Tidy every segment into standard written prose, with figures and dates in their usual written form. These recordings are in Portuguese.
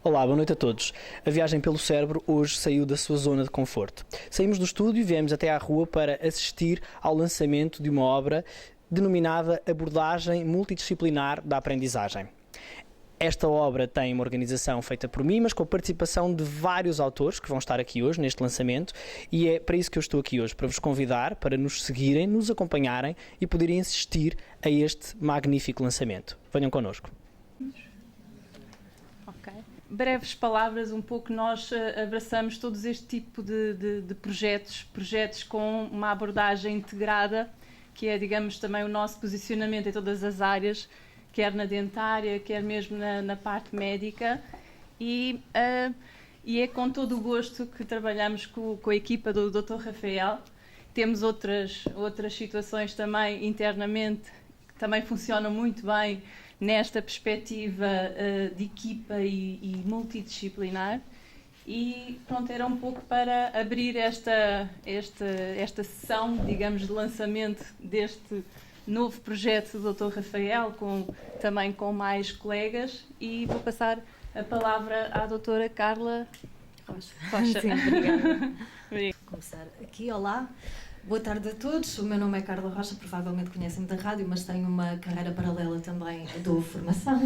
Olá, boa noite a todos. A viagem pelo cérebro hoje saiu da sua zona de conforto. Saímos do estúdio e viemos até à rua para assistir ao lançamento de uma obra denominada Abordagem Multidisciplinar da Aprendizagem. Esta obra tem uma organização feita por mim, mas com a participação de vários autores que vão estar aqui hoje neste lançamento, e é para isso que eu estou aqui hoje, para vos convidar, para nos seguirem, nos acompanharem e poderem assistir a este magnífico lançamento. Venham connosco. Ok. Breves palavras, um pouco nós abraçamos todos este tipo de projetos com uma abordagem integrada, que é, digamos, também o nosso posicionamento em todas as áreas, quer na dentária, quer mesmo na parte médica, e é com todo o gosto que trabalhamos com a equipa do Dr. Rafael. Temos outras situações também internamente que também funcionam muito bem nesta perspectiva de equipa e multidisciplinar. E pronto, era um pouco para abrir esta sessão, digamos, de lançamento deste novo projeto do Dr. Rafael, também com mais colegas, e vou passar a palavra à doutora Carla Rocha. Sim, obrigada. Vou começar aqui. Olá, boa tarde a todos. O meu nome é Carla Rocha, provavelmente conhecem-me da rádio, mas tenho uma carreira paralela também, dou formação.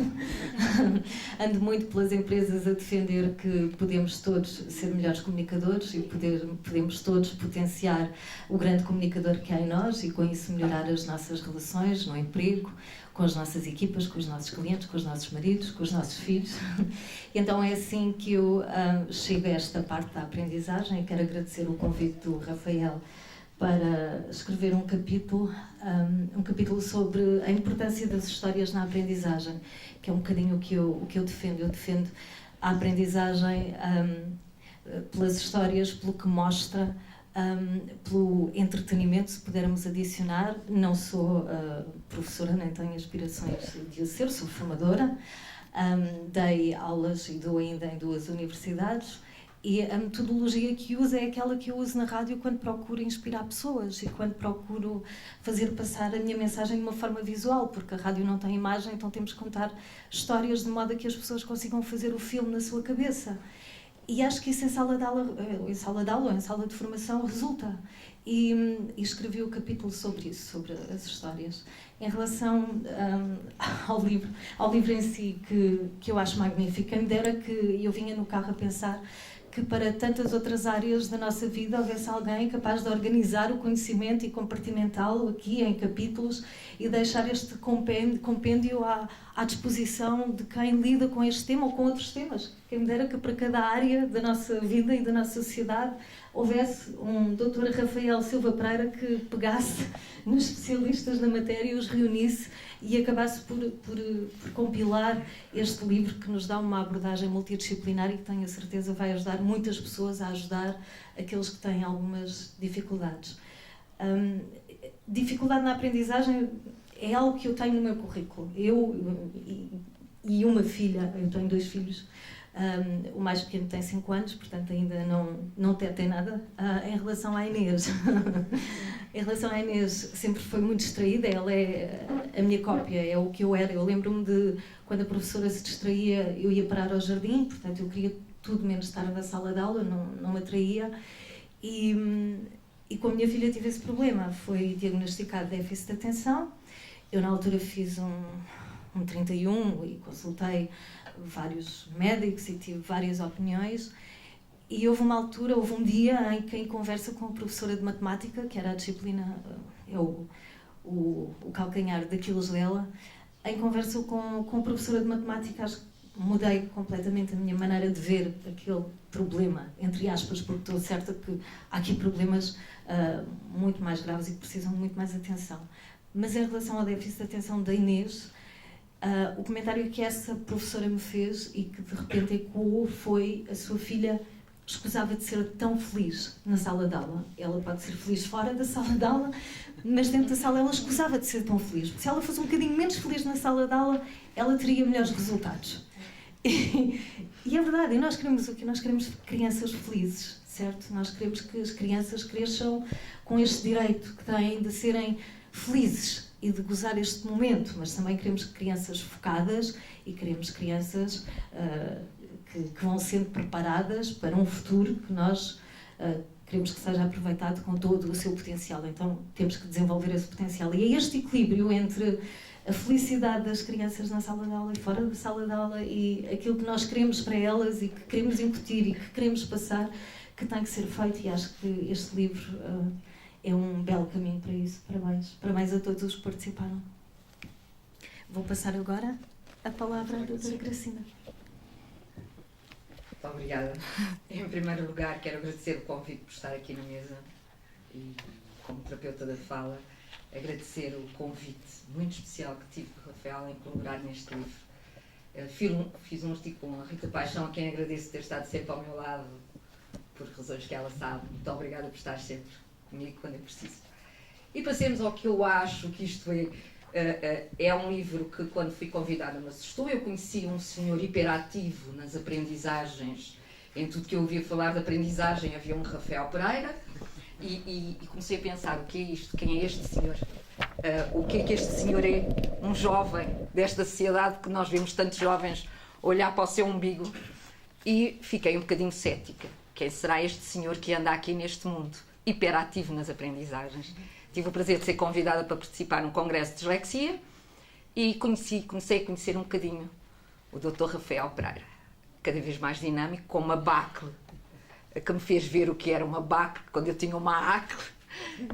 Ando muito pelas empresas a defender que podemos todos ser melhores comunicadores e podemos todos potenciar o grande comunicador que há em nós e com isso melhorar as nossas relações no emprego, com as nossas equipas, com os nossos clientes, com os nossos maridos, com os nossos filhos. E então é assim que eu chego a esta parte da aprendizagem e quero agradecer o convite do Rafael para escrever um capítulo sobre a importância das histórias na aprendizagem, que é um bocadinho o que eu defendo. Eu defendo a aprendizagem pelas histórias, pelo que mostra, pelo entretenimento, se pudermos adicionar. Não sou professora, nem tenho aspirações de o ser, sou formadora, dei aulas e dou ainda em 2 universidades. E a metodologia que uso é aquela que eu uso na rádio quando procuro inspirar pessoas e quando procuro fazer passar a minha mensagem de uma forma visual, porque a rádio não tem imagem, então temos que contar histórias de modo a que as pessoas consigam fazer o filme na sua cabeça. E acho que isso em sala de aula ou em sala de formação resulta. E escrevi o capítulo sobre isso, sobre as histórias. Em relação ao livro em si, que eu acho magnífico, quem me dera que eu vinha no carro a pensar que para tantas outras áreas da nossa vida houvesse alguém capaz de organizar o conhecimento e compartimentá-lo aqui em capítulos e deixar este compêndio à disposição de quem lida com este tema ou com outros temas. Quem me dera que para cada área da nossa vida e da nossa sociedade houvesse um Dr. Rafael Silva Pereira que pegasse nos especialistas na matéria e os reunisse e acabasse por compilar este livro que nos dá uma abordagem multidisciplinar e que tenho a certeza vai ajudar muitas pessoas a ajudar aqueles que têm algumas dificuldades. Dificuldade na aprendizagem é algo que eu tenho no meu currículo. Eu e uma filha, eu tenho 2 filhos, o mais pequeno tem 5 anos, portanto ainda não tem nada. Em relação à Inês, sempre foi muito distraída, ela é a minha cópia, é o que eu era. Eu lembro-me de quando a professora se distraía, eu ia parar ao jardim, portanto eu queria tudo menos estar na sala de aula, não me atraía. E com a minha filha tive esse problema, foi diagnosticado déficit de atenção. Eu na altura fiz um 31 e consultei vários médicos e tive várias opiniões e houve um dia em que, em conversa com a professora de matemática, que era a disciplina, o calcanhar daqueles dela, em conversa com a professora de matemática, acho que mudei completamente a minha maneira de ver aquele problema, entre aspas, porque estou certa que há aqui problemas muito mais graves e que precisam de muito mais atenção. Mas em relação ao déficit de atenção da Inês, o comentário que essa professora me fez e que de repente ecoou foi: a sua filha escusava de ser tão feliz na sala de aula. Ela pode ser feliz fora da sala de aula, mas dentro da sala ela escusava de ser tão feliz. Porque se ela fosse um bocadinho menos feliz na sala de aula, ela teria melhores resultados. E é verdade, e nós queremos o quê? Nós queremos crianças felizes, certo? Nós queremos que as crianças cresçam com este direito que têm de serem felizes e de gozar este momento, mas também queremos crianças focadas e queremos crianças que vão sendo preparadas para um futuro que nós queremos que seja aproveitado com todo o seu potencial. Então temos que desenvolver esse potencial. E é este equilíbrio entre a felicidade das crianças na sala de aula e fora da sala de aula e aquilo que nós queremos para elas e que queremos incutir e que queremos passar, que tem que ser feito, e acho que este livro é um belo caminho para isso. Parabéns. Parabéns a todos os que participaram. Vou passar agora a palavra à doutora Gracina. Muito obrigada. Em primeiro lugar, quero agradecer o convite por estar aqui na mesa e, como terapeuta da fala, agradecer o convite muito especial que tive com o Rafael em colaborar neste livro. Fiz um artigo com a Rita Paixão, a quem agradeço ter estado sempre ao meu lado, por razões que ela sabe. Muito obrigada por estar sempre comigo quando é preciso. E passemos ao que eu acho que isto é um livro que, quando fui convidada, me assustou. Eu conheci um senhor hiperativo nas aprendizagens. Em tudo que eu ouvia falar de aprendizagem havia um Rafael Pereira. E comecei a pensar, o que é isto? Quem é este senhor? O que é que este senhor é? Um jovem desta sociedade que nós vemos tantos jovens olhar para o seu umbigo. E fiquei um bocadinho cética. Quem será este senhor que anda aqui neste mundo? Hiperativo nas aprendizagens. Tive o prazer de ser convidada para participar num congresso de dislexia e comecei a conhecer um bocadinho o Dr. Rafael Pereira. Cada vez mais dinâmico, com uma bacle que me fez ver o que era uma bacle, quando eu tinha uma acle,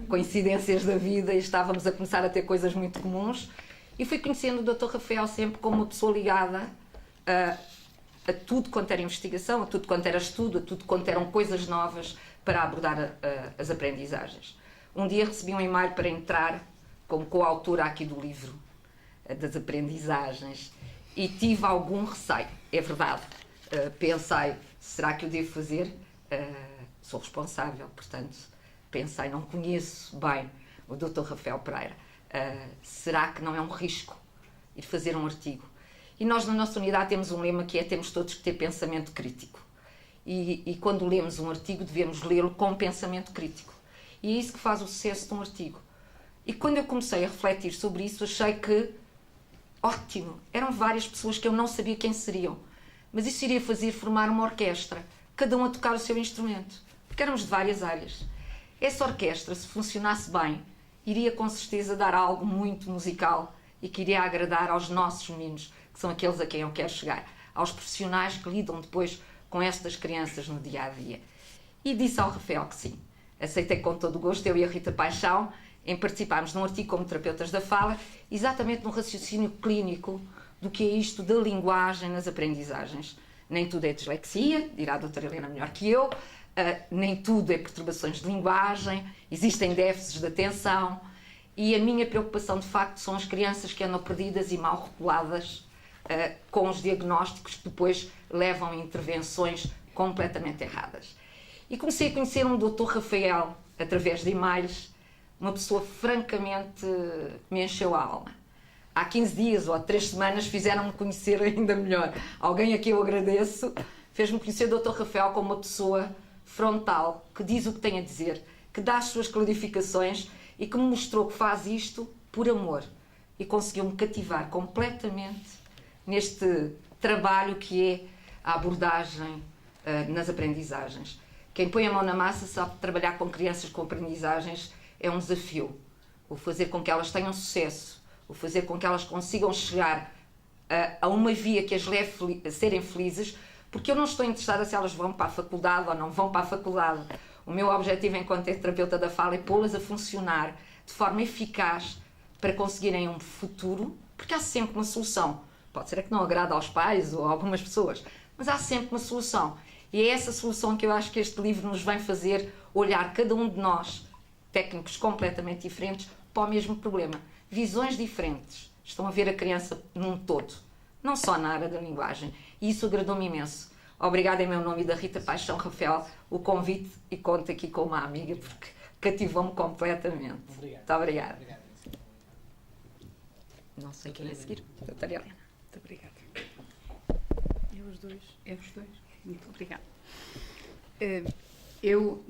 coincidências da vida, e estávamos a começar a ter coisas muito comuns. E fui conhecendo o Dr. Rafael sempre como uma pessoa ligada a tudo quanto era investigação, a tudo quanto era estudo, a tudo quanto eram coisas novas para abordar as aprendizagens. Um dia recebi um e-mail para entrar como coautora aqui do livro das aprendizagens e tive algum receio, é verdade. Pensei, será que eu devo fazer? Sou responsável, portanto, pensei, não conheço bem o Dr. Rafael Pereira. Será que não é um risco ir fazer um artigo? E nós na nossa unidade temos um lema que é: temos todos que ter pensamento crítico. E quando lemos um artigo devemos lê-lo com pensamento crítico. E é isso que faz o sucesso de um artigo. E quando eu comecei a refletir sobre isso, achei que, ótimo, eram várias pessoas que eu não sabia quem seriam. Mas isso iria fazer formar uma orquestra, cada um a tocar o seu instrumento, porque éramos de várias áreas. Essa orquestra, se funcionasse bem, iria com certeza dar algo muito musical e que iria agradar aos nossos meninos, que são aqueles a quem eu quero chegar, aos profissionais que lidam depois com estas crianças no dia-a-dia. E disse ao Rafael que sim. Aceitei com todo o gosto, eu e a Rita Paixão, em participarmos num artigo como terapeutas da fala, exatamente no raciocínio clínico do que é isto da linguagem nas aprendizagens. Nem tudo é dislexia, dirá a doutora Helena melhor que eu, nem tudo é perturbações de linguagem, existem déficits de atenção, e a minha preocupação de facto são as crianças que andam perdidas e mal reguladas, com os diagnósticos que depois levam a intervenções completamente erradas. E comecei a conhecer um Dr. Rafael através de e-mails, uma pessoa francamente me encheu a alma. Há 15 dias ou há 3 semanas fizeram-me conhecer ainda melhor. Alguém a quem eu agradeço fez-me conhecer o Dr. Rafael como uma pessoa frontal, que diz o que tem a dizer, que dá as suas clarificações e que me mostrou que faz isto por amor. E conseguiu-me cativar completamente neste trabalho que é a abordagem nas aprendizagens. Quem põe a mão na massa sabe que trabalhar com crianças com aprendizagens é um desafio. O fazer com que elas tenham sucesso, o fazer com que elas consigam chegar a uma via que as leve a serem felizes, porque eu não estou interessada se elas vão para a faculdade ou não vão para a faculdade. O meu objetivo enquanto terapeuta da fala é pô-las a funcionar de forma eficaz para conseguirem um futuro, porque há sempre uma solução. Pode ser que não agrada aos pais ou a algumas pessoas, mas há sempre uma solução. E é essa solução que eu acho que este livro nos vem fazer olhar cada um de nós, técnicos completamente diferentes, para o mesmo problema. Visões diferentes. Estão a ver a criança num todo, não só na área da linguagem. E isso agradou-me imenso. Obrigada em meu nome e da Rita Paixão, Rafael, o convite, e conto aqui com uma amiga, porque cativou-me completamente. Obrigado. Muito obrigada. Obrigado. Não sei quem é a seguir. Doutora Helena. Muito obrigada. É os dois. Muito obrigada. Eu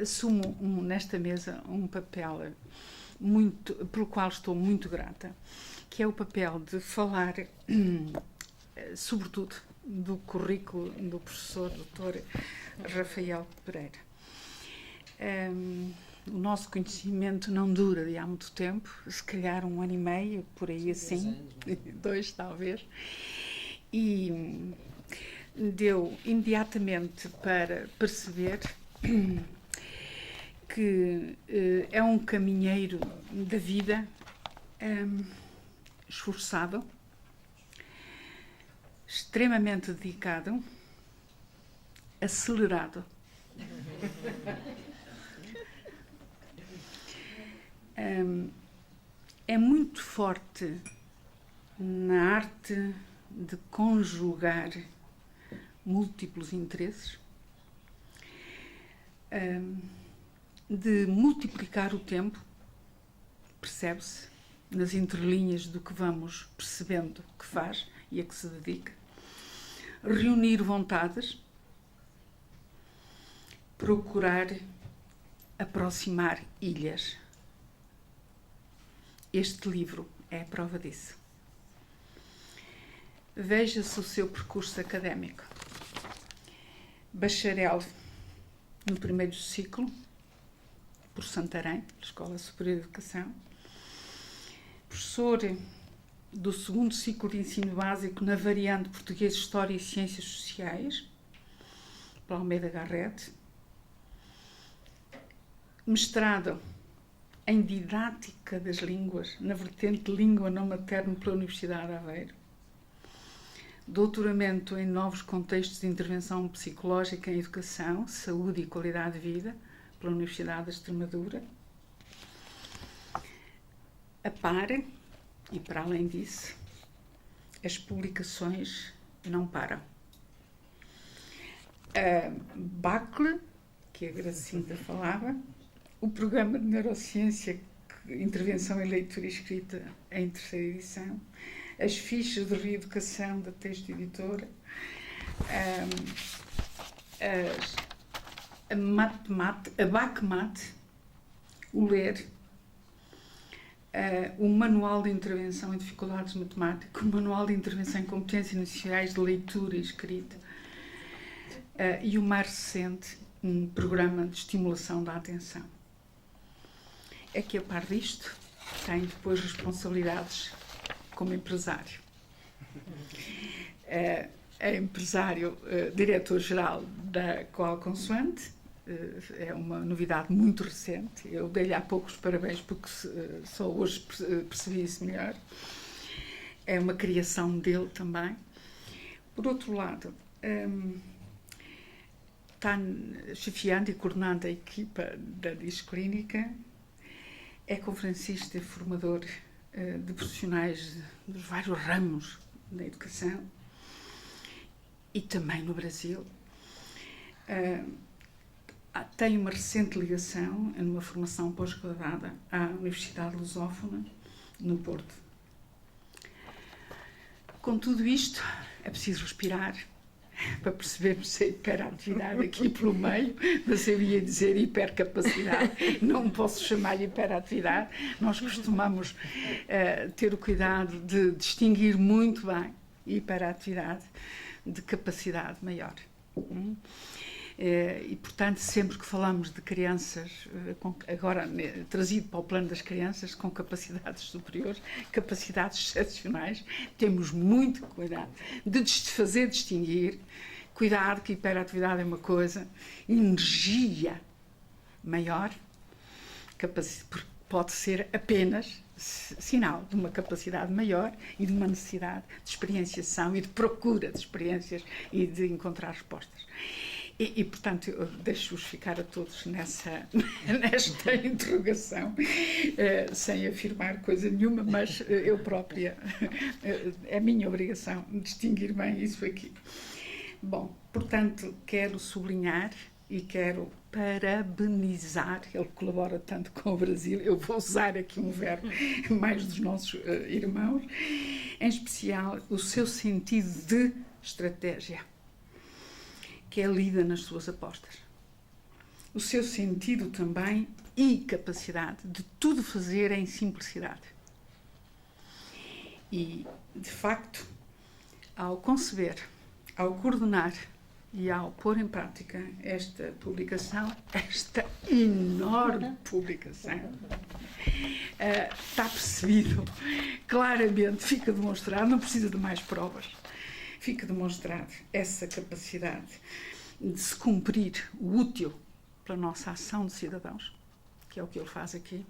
assumo nesta mesa um papel pelo qual estou muito grata, que é o papel de falar, sobretudo, do currículo do professor Dr. Rafael Pereira. O nosso conhecimento não dura de há muito tempo, se calhar 1 ano e meio, por aí assim, 2 talvez, e deu imediatamente para perceber que é um caminheiro da vida esforçado, extremamente dedicado, acelerado. É muito forte na arte de conjugar múltiplos interesses, de multiplicar o tempo, percebe-se, nas entrelinhas do que vamos percebendo que faz e a que se dedica, reunir vontades, procurar aproximar ilhas. Este livro é a prova disso. Veja-se o seu percurso académico. Bacharel no primeiro ciclo, por Santarém, Escola Superior de Educação. Professor do segundo ciclo de ensino básico na variante Português, História e Ciências Sociais, pela Almeida Garrett. Mestrado em Didática das Línguas, na vertente de Língua não materna pela Universidade de Aveiro. Doutoramento em Novos Contextos de Intervenção Psicológica em Educação, Saúde e Qualidade de Vida, pela Universidade de Extremadura. A par, e para além disso, as publicações não param. A BACLE, que a Gracinda falava, o programa de Neurociência, Intervenção em Leitura e Escrita em 3ª edição, as fichas de reeducação da Texto Editora, a BACMAT, o LER, o Manual de Intervenção em Dificuldades Matemáticas, o Manual de Intervenção em Competências Iniciais de Leitura e Escrita, e o mais recente, um programa de estimulação da atenção. É que, a par disto, tem depois responsabilidades como empresário. É empresário, diretor-geral da Coal Consoante, é uma novidade muito recente. Eu dei-lhe há pouco os parabéns porque só hoje percebi isso melhor. É uma criação dele também. Por outro lado, está chefiando e coordenando a equipa da Disclínica, é conferencista e formador de profissionais dos vários ramos da educação e também no Brasil. Tem uma recente ligação numa formação pós-graduada à Universidade Lusófona, no Porto. Com tudo isto, é preciso respirar para percebermos a hiperatividade aqui pelo meio, mas eu ia dizer hipercapacidade, não posso chamar hiperatividade. Nós costumamos ter o cuidado de distinguir muito bem hiperatividade de capacidade maior. E, portanto, sempre que falamos de crianças, agora trazido para o plano das crianças com capacidades superiores, capacidades excepcionais, temos muito cuidado de fazer distinguir. Cuidado, que hiperatividade é uma coisa, energia maior, pode ser apenas sinal de uma capacidade maior e de uma necessidade de experienciação e de procura de experiências e de encontrar respostas. E portanto, eu deixo-vos ficar a todos nesta interrogação, sem afirmar coisa nenhuma, mas eu própria, é minha obrigação distinguir bem isso aqui. Bom, portanto, quero sublinhar e quero parabenizar, ele colabora tanto com o Brasil, eu vou usar aqui um verbo mais dos nossos irmãos, em especial o seu sentido de estratégia, que é lida nas suas apostas. O seu sentido também e capacidade de tudo fazer em simplicidade. E, de facto, ao conceber ao coordenar e ao pôr em prática esta publicação, esta enorme publicação, está percebido claramente, fica demonstrado, não precisa de mais provas, fica demonstrado essa capacidade de se cumprir o útil para a nossa ação de cidadãos, que é o que ele faz aqui,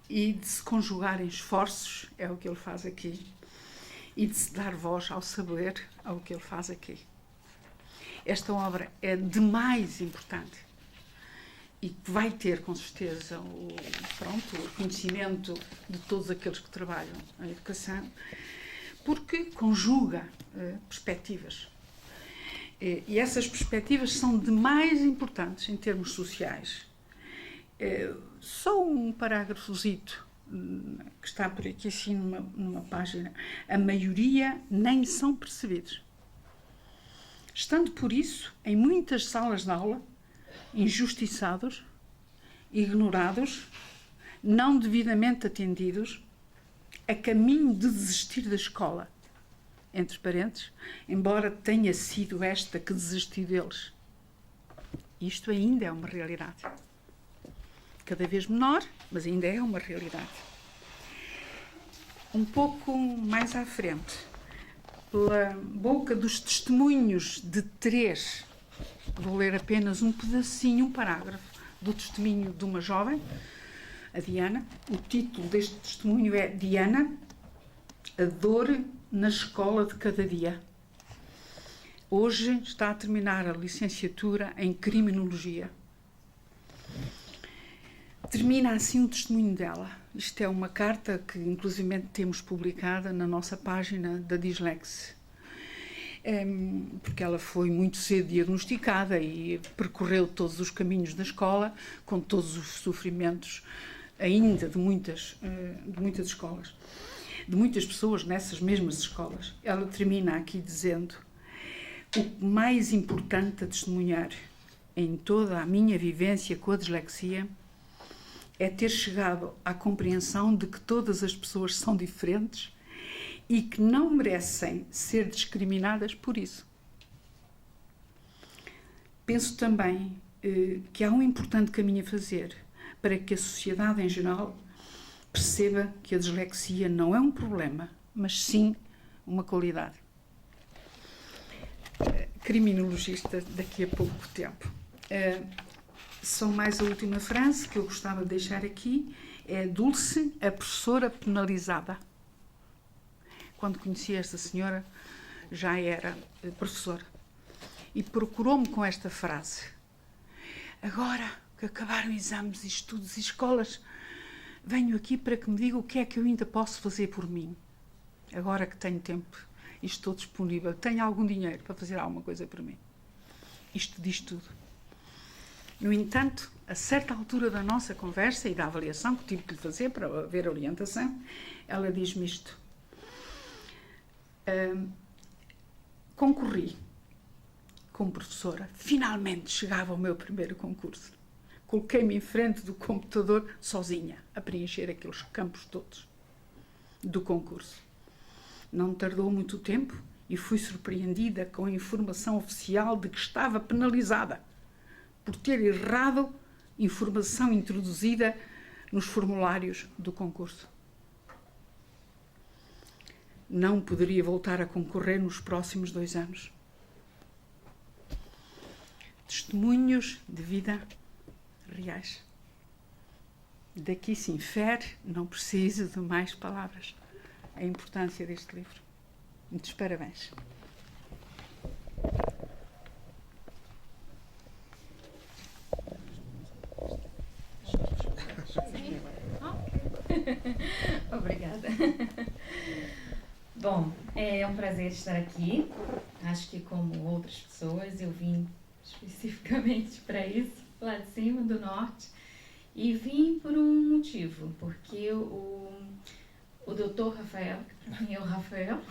e de se conjugarem esforços, é o que ele faz aqui, e de se dar voz ao saber, é o que ele faz aqui. Esta obra é demais importante e vai ter, com certeza, o conhecimento de todos aqueles que trabalham na educação, porque conjuga perspectivas. E essas perspectivas são demais importantes em termos sociais. Só um parágrafozito que está por aqui assim numa página. A maioria nem são percebidos. Estando por isso, em muitas salas de aula, injustiçados, ignorados, não devidamente atendidos, a caminho de desistir da escola, entre parênteses, embora tenha sido esta que desistiu deles. Isto ainda é uma realidade. Cada vez menor, mas ainda é uma realidade. Um pouco mais à frente, pela boca dos testemunhos de 3, vou ler apenas um pedacinho, um parágrafo, do testemunho de uma jovem, a Diana. O título deste testemunho é Diana, a dor na escola de cada dia. Hoje está a terminar a licenciatura em Criminologia. Termina assim o testemunho dela. Isto é uma carta que, inclusive, temos publicada na nossa página da Dislexia, porque ela foi muito cedo diagnosticada e percorreu todos os caminhos da escola, com todos os sofrimentos ainda de muitas escolas, de muitas pessoas nessas mesmas escolas. Ela termina aqui dizendo: o mais importante a testemunhar em toda a minha vivência com a dislexia é ter chegado à compreensão de que todas as pessoas são diferentes e que não merecem ser discriminadas por isso. Penso também que há um importante caminho a fazer para que a sociedade em geral perceba que a dislexia não é um problema, mas sim uma qualidade. Criminologista daqui a pouco tempo. Só mais a última frase que eu gostava de deixar aqui é Dulce, a professora penalizada. Quando conheci esta senhora, já era professora. E procurou-me com esta frase: agora que acabaram exames e estudos e escolas, venho aqui para que me diga o que é que eu ainda posso fazer por mim. Agora que tenho tempo e estou disponível, tenho algum dinheiro para fazer alguma coisa por mim. Isto diz tudo. No entanto, a certa altura da nossa conversa e da avaliação que tive que lhe fazer para haver orientação, ela diz-me isto: concorri como professora, finalmente chegava ao meu primeiro concurso. Coloquei-me em frente do computador sozinha, a preencher aqueles campos todos do concurso. Não tardou muito tempo e fui surpreendida com a informação oficial de que estava penalizada por ter errado informação introduzida nos formulários do concurso. Não poderia voltar a concorrer nos próximos 2 anos. Testemunhos de vida reais. Daqui se infere, não preciso de mais palavras, a importância deste livro. Muitos parabéns. Obrigada. Bom, é um prazer estar aqui. Acho que, como outras pessoas, eu vim especificamente para isso, lá de cima, do norte, e vim por um motivo, porque o Dr. Rafael, que para mim é o Rafael,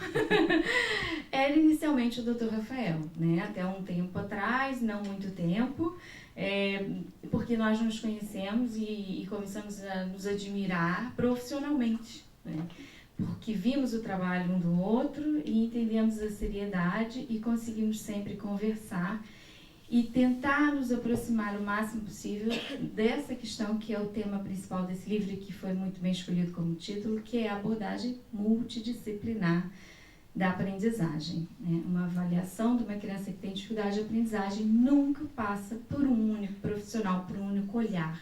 era inicialmente o Dr. Rafael, né? Até um tempo atrás, não muito tempo, porque nós nos conhecemos e começamos a nos admirar profissionalmente, né? porque vimos o trabalho um do outro e entendemos a seriedade e conseguimos sempre conversar e tentar nos aproximar o máximo possível dessa questão que é o tema principal desse livro e que foi muito bem escolhido como título, que é a abordagem multidisciplinar da aprendizagem. Né? Uma avaliação de uma criança que tem dificuldade de aprendizagem nunca passa por um único profissional, por um único olhar.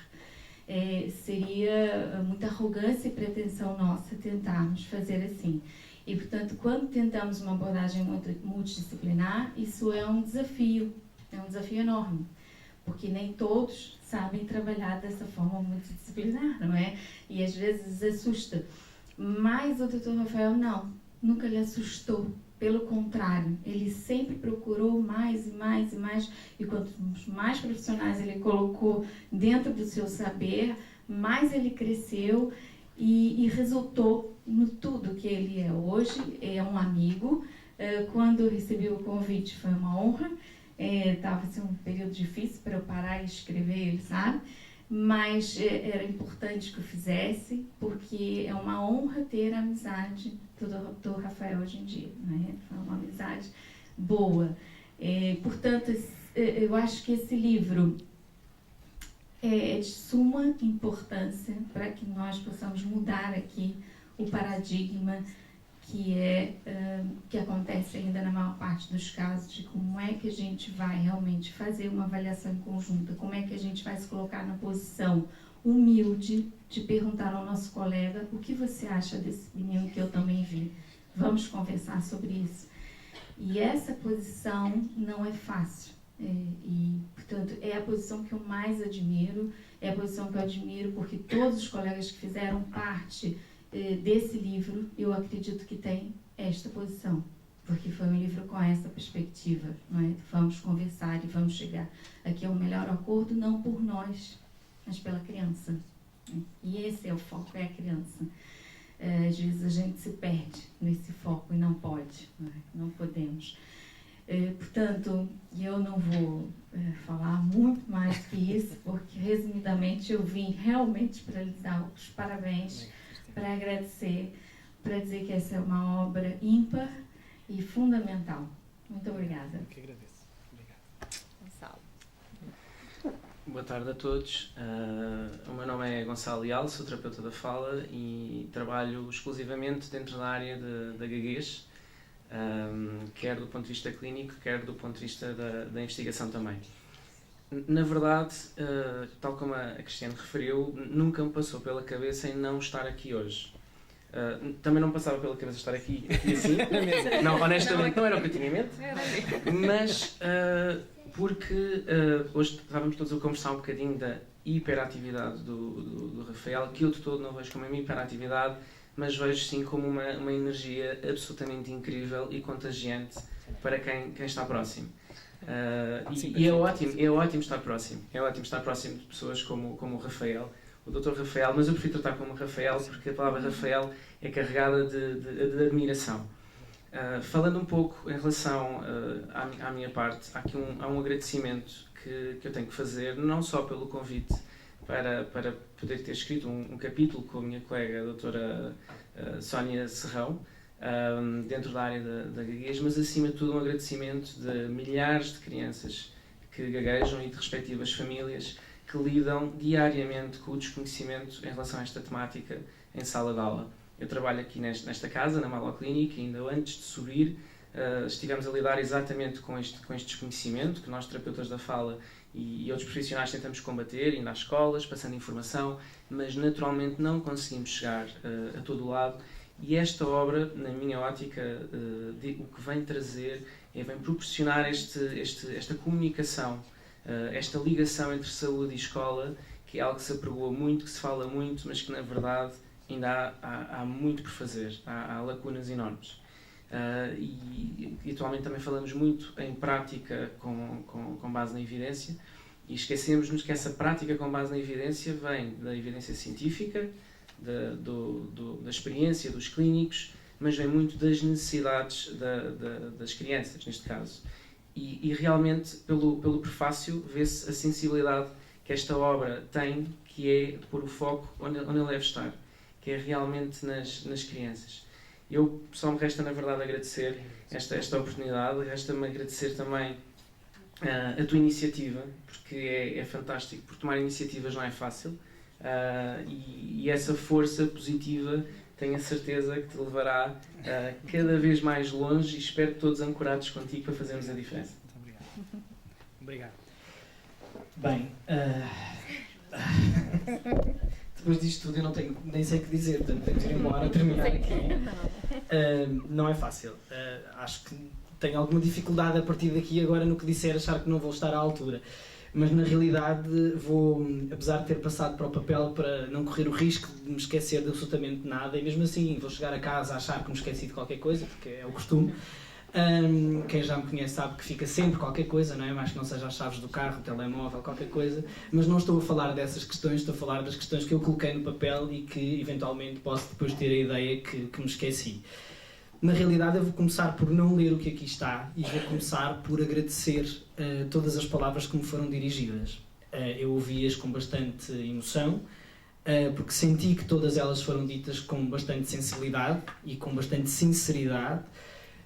Seria muita arrogância e pretensão nossa tentarmos fazer assim. E, portanto, quando tentamos uma abordagem multidisciplinar, isso é um desafio enorme, porque nem todos sabem trabalhar dessa forma multidisciplinar, não é? E às vezes assusta. Mas o Dr. Rafael nunca lhe assustou. Pelo contrário, ele sempre procurou mais e mais e mais, e quanto mais profissionais ele colocou dentro do seu saber, mais ele cresceu e resultou no tudo que ele é hoje. É um amigo. Quando eu recebi o convite foi uma honra. Estava assim, um período difícil para eu parar e escrever, ele sabe, mas era importante que eu fizesse, porque é uma honra ter a amizade do Rafael hoje em dia, né? Foi uma amizade boa. Portanto, eu acho que esse livro é de suma importância para que nós possamos mudar aqui o paradigma que acontece ainda na maior parte dos casos, de como é que a gente vai realmente fazer uma avaliação conjunta, como é que a gente vai se colocar na posição humilde de perguntar ao nosso colega o que você acha desse menino que eu também vi. Vamos conversar sobre isso. E essa posição não é fácil. Portanto, é a posição que eu mais admiro, é a posição que eu admiro porque todos os colegas que fizeram parte desse livro, eu acredito que tem esta posição, porque foi um livro com essa perspectiva, não é? Vamos conversar e vamos chegar aqui a um melhor acordo, não por nós, mas pela criança. E esse é o foco, é a criança. Às vezes a gente se perde nesse foco e não pode, não podemos. Portanto, eu não vou falar muito mais que isso, porque resumidamente eu vim realmente para lhes dar os parabéns, para agradecer, para dizer que essa é uma obra ímpar e fundamental. Muito obrigada. Eu que agradeço. Obrigado. Gonçalo. Boa tarde a todos. O meu nome é Gonçalo Leal, sou terapeuta da fala e trabalho exclusivamente dentro da área da gaguez, quer do ponto de vista clínico, quer do ponto de vista da investigação também. Na verdade, tal como a Cristiane referiu, nunca me passou pela cabeça em não estar aqui hoje. Também não me passava pela cabeça estar aqui assim. Não, honestamente, não era o que eu tinha em mente. Mas porque hoje estávamos todos a conversar um bocadinho da hiperatividade do Rafael, que eu de todo não vejo como uma hiperatividade, mas vejo sim como uma energia absolutamente incrível e contagiante para quem está próximo. E é ótimo estar próximo. É ótimo estar próximo de pessoas como o Rafael, o Dr. Rafael, mas eu prefiro tratar como Rafael porque a palavra Rafael é carregada de admiração. Falando um pouco em relação à minha parte, há um agradecimento que eu tenho que fazer, não só pelo convite para poder ter escrito um capítulo com a minha colega, a doutora Sónia Serrão, dentro da área da gaguez, mas acima de tudo um agradecimento de milhares de crianças que gaguejam e de respectivas famílias que lidam diariamente com o desconhecimento em relação a esta temática em sala de aula. Eu trabalho aqui nesta casa, na Malo Clinic, e ainda antes de subir estivemos a lidar exatamente com este desconhecimento que nós, terapeutas da fala e outros profissionais, tentamos combater, indo às escolas, passando informação, mas naturalmente não conseguimos chegar a todo o lado. E esta obra, na minha ótica, o que vem trazer vem proporcionar esta comunicação, esta ligação entre saúde e escola, que é algo que se apregoa muito, que se fala muito, mas que na verdade ainda há muito por fazer, há lacunas enormes. E atualmente também falamos muito em prática com base na evidência, e esquecemos-nos que essa prática com base na evidência vem da evidência científica, da experiência dos clínicos, mas vem muito das necessidades das crianças, neste caso. E realmente, pelo prefácio, vê-se a sensibilidade que esta obra tem, que é pôr o foco onde ele deve estar, que é realmente nas crianças. Eu só me resta, na verdade, agradecer esta oportunidade, resta-me agradecer também a tua iniciativa, porque é fantástico, porque tomar iniciativas não é fácil, e essa força positiva tenho a certeza que te levará cada vez mais longe, e espero que todos ancorados contigo para fazermos a diferença. Muito obrigado. Bem, depois disto tudo eu não tenho nem sei o que dizer, portanto tenho de ir embora, terminar aqui. Não é fácil. Acho que tenho alguma dificuldade a partir daqui agora no que disser, achar que não vou estar à altura. Mas na realidade vou, apesar de ter passado para o papel para não correr o risco de me esquecer de absolutamente nada, e mesmo assim vou chegar a casa a achar que me esqueci de qualquer coisa, porque é o costume. Quem já me conhece sabe que fica sempre qualquer coisa, não é? Mais que não seja as chaves do carro, o telemóvel, qualquer coisa. Mas não estou a falar dessas questões, estou a falar das questões que eu coloquei no papel e que eventualmente posso depois ter a ideia que me esqueci. Na realidade eu vou começar por não ler o que aqui está e vou começar por agradecer todas as palavras que me foram dirigidas. Eu ouvi-as com bastante emoção, porque senti que todas elas foram ditas com bastante sensibilidade e com bastante sinceridade.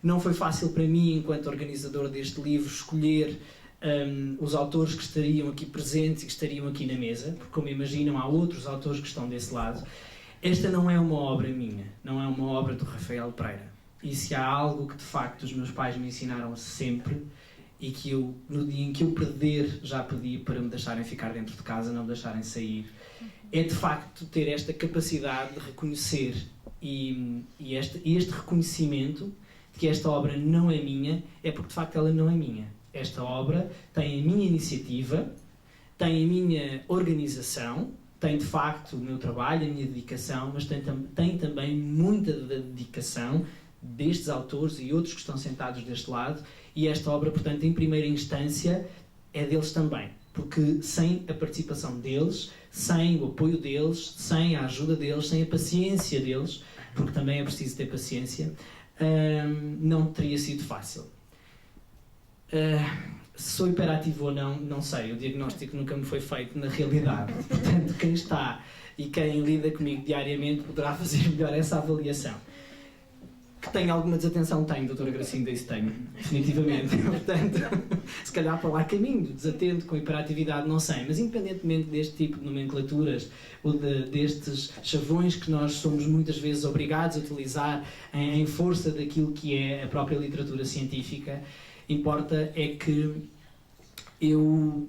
Não foi fácil para mim, enquanto organizador deste livro, escolher os autores que estariam aqui presentes e que estariam aqui na mesa, porque, como imaginam, há outros autores que estão desse lado. Esta não é uma obra minha, não é uma obra do Rafael Pereira. E se há algo que, de facto, os meus pais me ensinaram sempre, e que eu, no dia em que eu perder, já pedi para me deixarem ficar dentro de casa, não me deixarem sair, é, de facto, ter esta capacidade de reconhecer e este reconhecimento de que esta obra não é minha, é porque de facto ela não é minha. Esta obra tem a minha iniciativa, tem a minha organização, tem de facto o meu trabalho, a minha dedicação, mas tem também muita da dedicação destes autores e outros que estão sentados deste lado, e esta obra, portanto, em primeira instância, é deles também. Porque sem a participação deles, sem o apoio deles, sem a ajuda deles, sem a paciência deles, porque também é preciso ter paciência, não teria sido fácil. Se sou hiperativo ou não, não sei. O diagnóstico nunca me foi feito na realidade. Portanto, quem está e quem lida comigo diariamente poderá fazer melhor essa avaliação. Que tenho alguma desatenção, tenho, doutora Gracinda, isso tenho, definitivamente. Portanto, se calhar para lá caminho, desatento, com hiperatividade, não sei. Mas independentemente deste tipo de nomenclaturas ou destes chavões que nós somos muitas vezes obrigados a utilizar em força daquilo que é a própria literatura científica, importa é que eu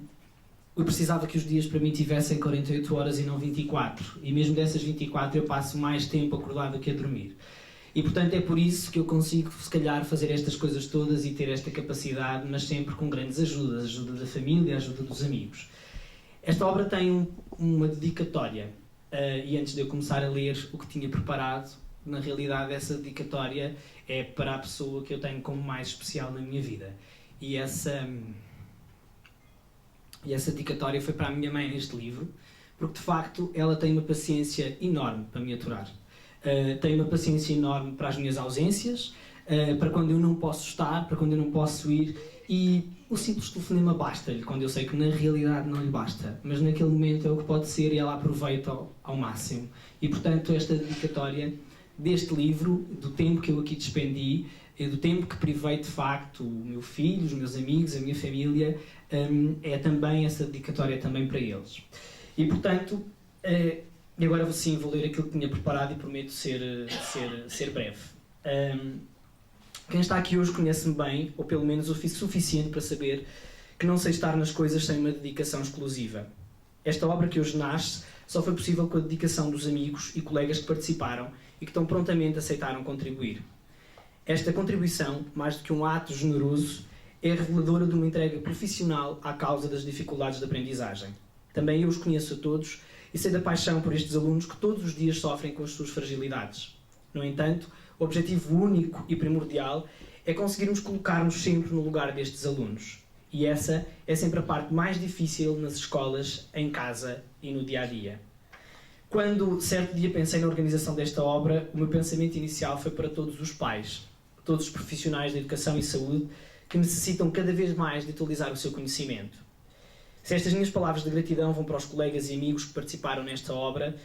precisava que os dias para mim tivessem 48 horas e não 24. E mesmo dessas 24 eu passo mais tempo acordado do que a dormir. E, portanto, é por isso que eu consigo, se calhar, fazer estas coisas todas e ter esta capacidade, mas sempre com grandes ajudas. Ajuda da família, ajuda dos amigos. Esta obra tem uma dedicatória. E antes de eu começar a ler o que tinha preparado, na realidade, essa dedicatória é para a pessoa que eu tenho como mais especial na minha vida. E essa dedicatória foi para a minha mãe neste livro, porque, de facto, ela tem uma paciência enorme para me aturar. Tenho uma paciência enorme para as minhas ausências, para quando eu não posso estar, para quando eu não posso ir, e o simples telefonema basta-lhe, quando eu sei que na realidade não lhe basta, mas naquele momento é o que pode ser e ela aproveita ao máximo. E, portanto, esta dedicatória deste livro, do tempo que eu aqui despendi, do tempo que privei de facto o meu filho, os meus amigos, a minha família, é também essa dedicatória também para eles. E, portanto, e agora sim vou ler aquilo que tinha preparado e prometo ser breve. Quem está aqui hoje conhece-me bem, ou pelo menos o suficiente para saber que não sei estar nas coisas sem uma dedicação exclusiva. Esta obra que hoje nasce só foi possível com a dedicação dos amigos e colegas que participaram e que tão prontamente aceitaram contribuir. Esta contribuição, mais do que um ato generoso, é reveladora de uma entrega profissional à causa das dificuldades de aprendizagem. Também eu os conheço a todos e sei da paixão por estes alunos que todos os dias sofrem com as suas fragilidades. No entanto, o objetivo único e primordial é conseguirmos colocar-nos sempre no lugar destes alunos. E essa é sempre a parte mais difícil nas escolas, em casa e no dia-a-dia. Quando certo dia pensei na organização desta obra, o meu pensamento inicial foi para todos os pais, todos os profissionais de educação e saúde que necessitam cada vez mais de utilizar o seu conhecimento. Se estas minhas palavras de gratidão vão para os colegas e amigos que participaram nesta obra,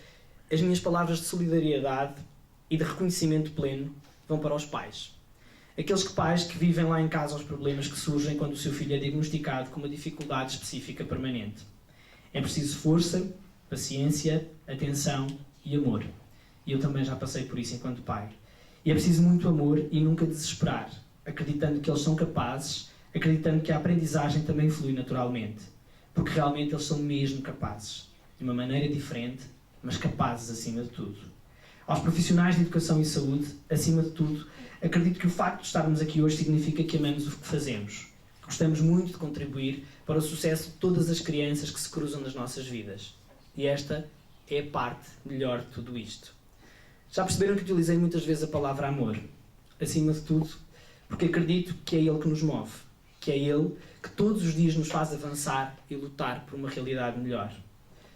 as minhas palavras de solidariedade e de reconhecimento pleno vão para os pais. Aqueles pais que vivem lá em casa os problemas que surgem quando o seu filho é diagnosticado com uma dificuldade específica permanente. É preciso força, paciência, atenção e amor. E eu também já passei por isso enquanto pai. E é preciso muito amor e nunca desesperar, acreditando que eles são capazes, acreditando que a aprendizagem também flui naturalmente. Porque realmente eles são mesmo capazes. De uma maneira diferente, mas capazes acima de tudo. Aos profissionais de educação e saúde, acima de tudo, acredito que o facto de estarmos aqui hoje significa que amamos o que fazemos. Que gostamos muito de contribuir para o sucesso de todas as crianças que se cruzam nas nossas vidas. E esta é a parte melhor de tudo isto. Já perceberam que utilizei muitas vezes a palavra amor? Acima de tudo, porque acredito que é ele que nos move. Que é ele que todos os dias nos faz avançar e lutar por uma realidade melhor.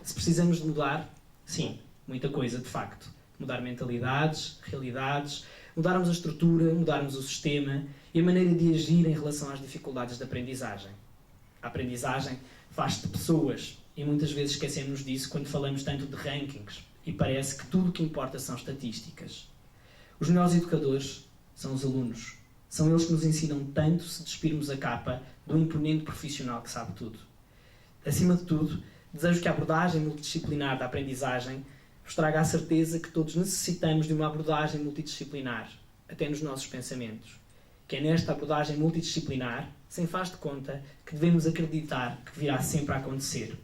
Se precisamos de mudar, sim, muita coisa de facto. Mudar mentalidades, realidades, mudarmos a estrutura, mudarmos o sistema e a maneira de agir em relação às dificuldades da aprendizagem. A aprendizagem faz-se de pessoas e muitas vezes esquecemos disso quando falamos tanto de rankings e parece que tudo o que importa são estatísticas. Os melhores educadores são os alunos. São eles que nos ensinam tanto se despirmos a capa do imponente profissional que sabe tudo. Acima de tudo, desejo que a abordagem multidisciplinar da aprendizagem vos traga a certeza que todos necessitamos de uma abordagem multidisciplinar, até nos nossos pensamentos. Que é nesta abordagem multidisciplinar, sem faz de conta, que devemos acreditar que virá sempre a acontecer.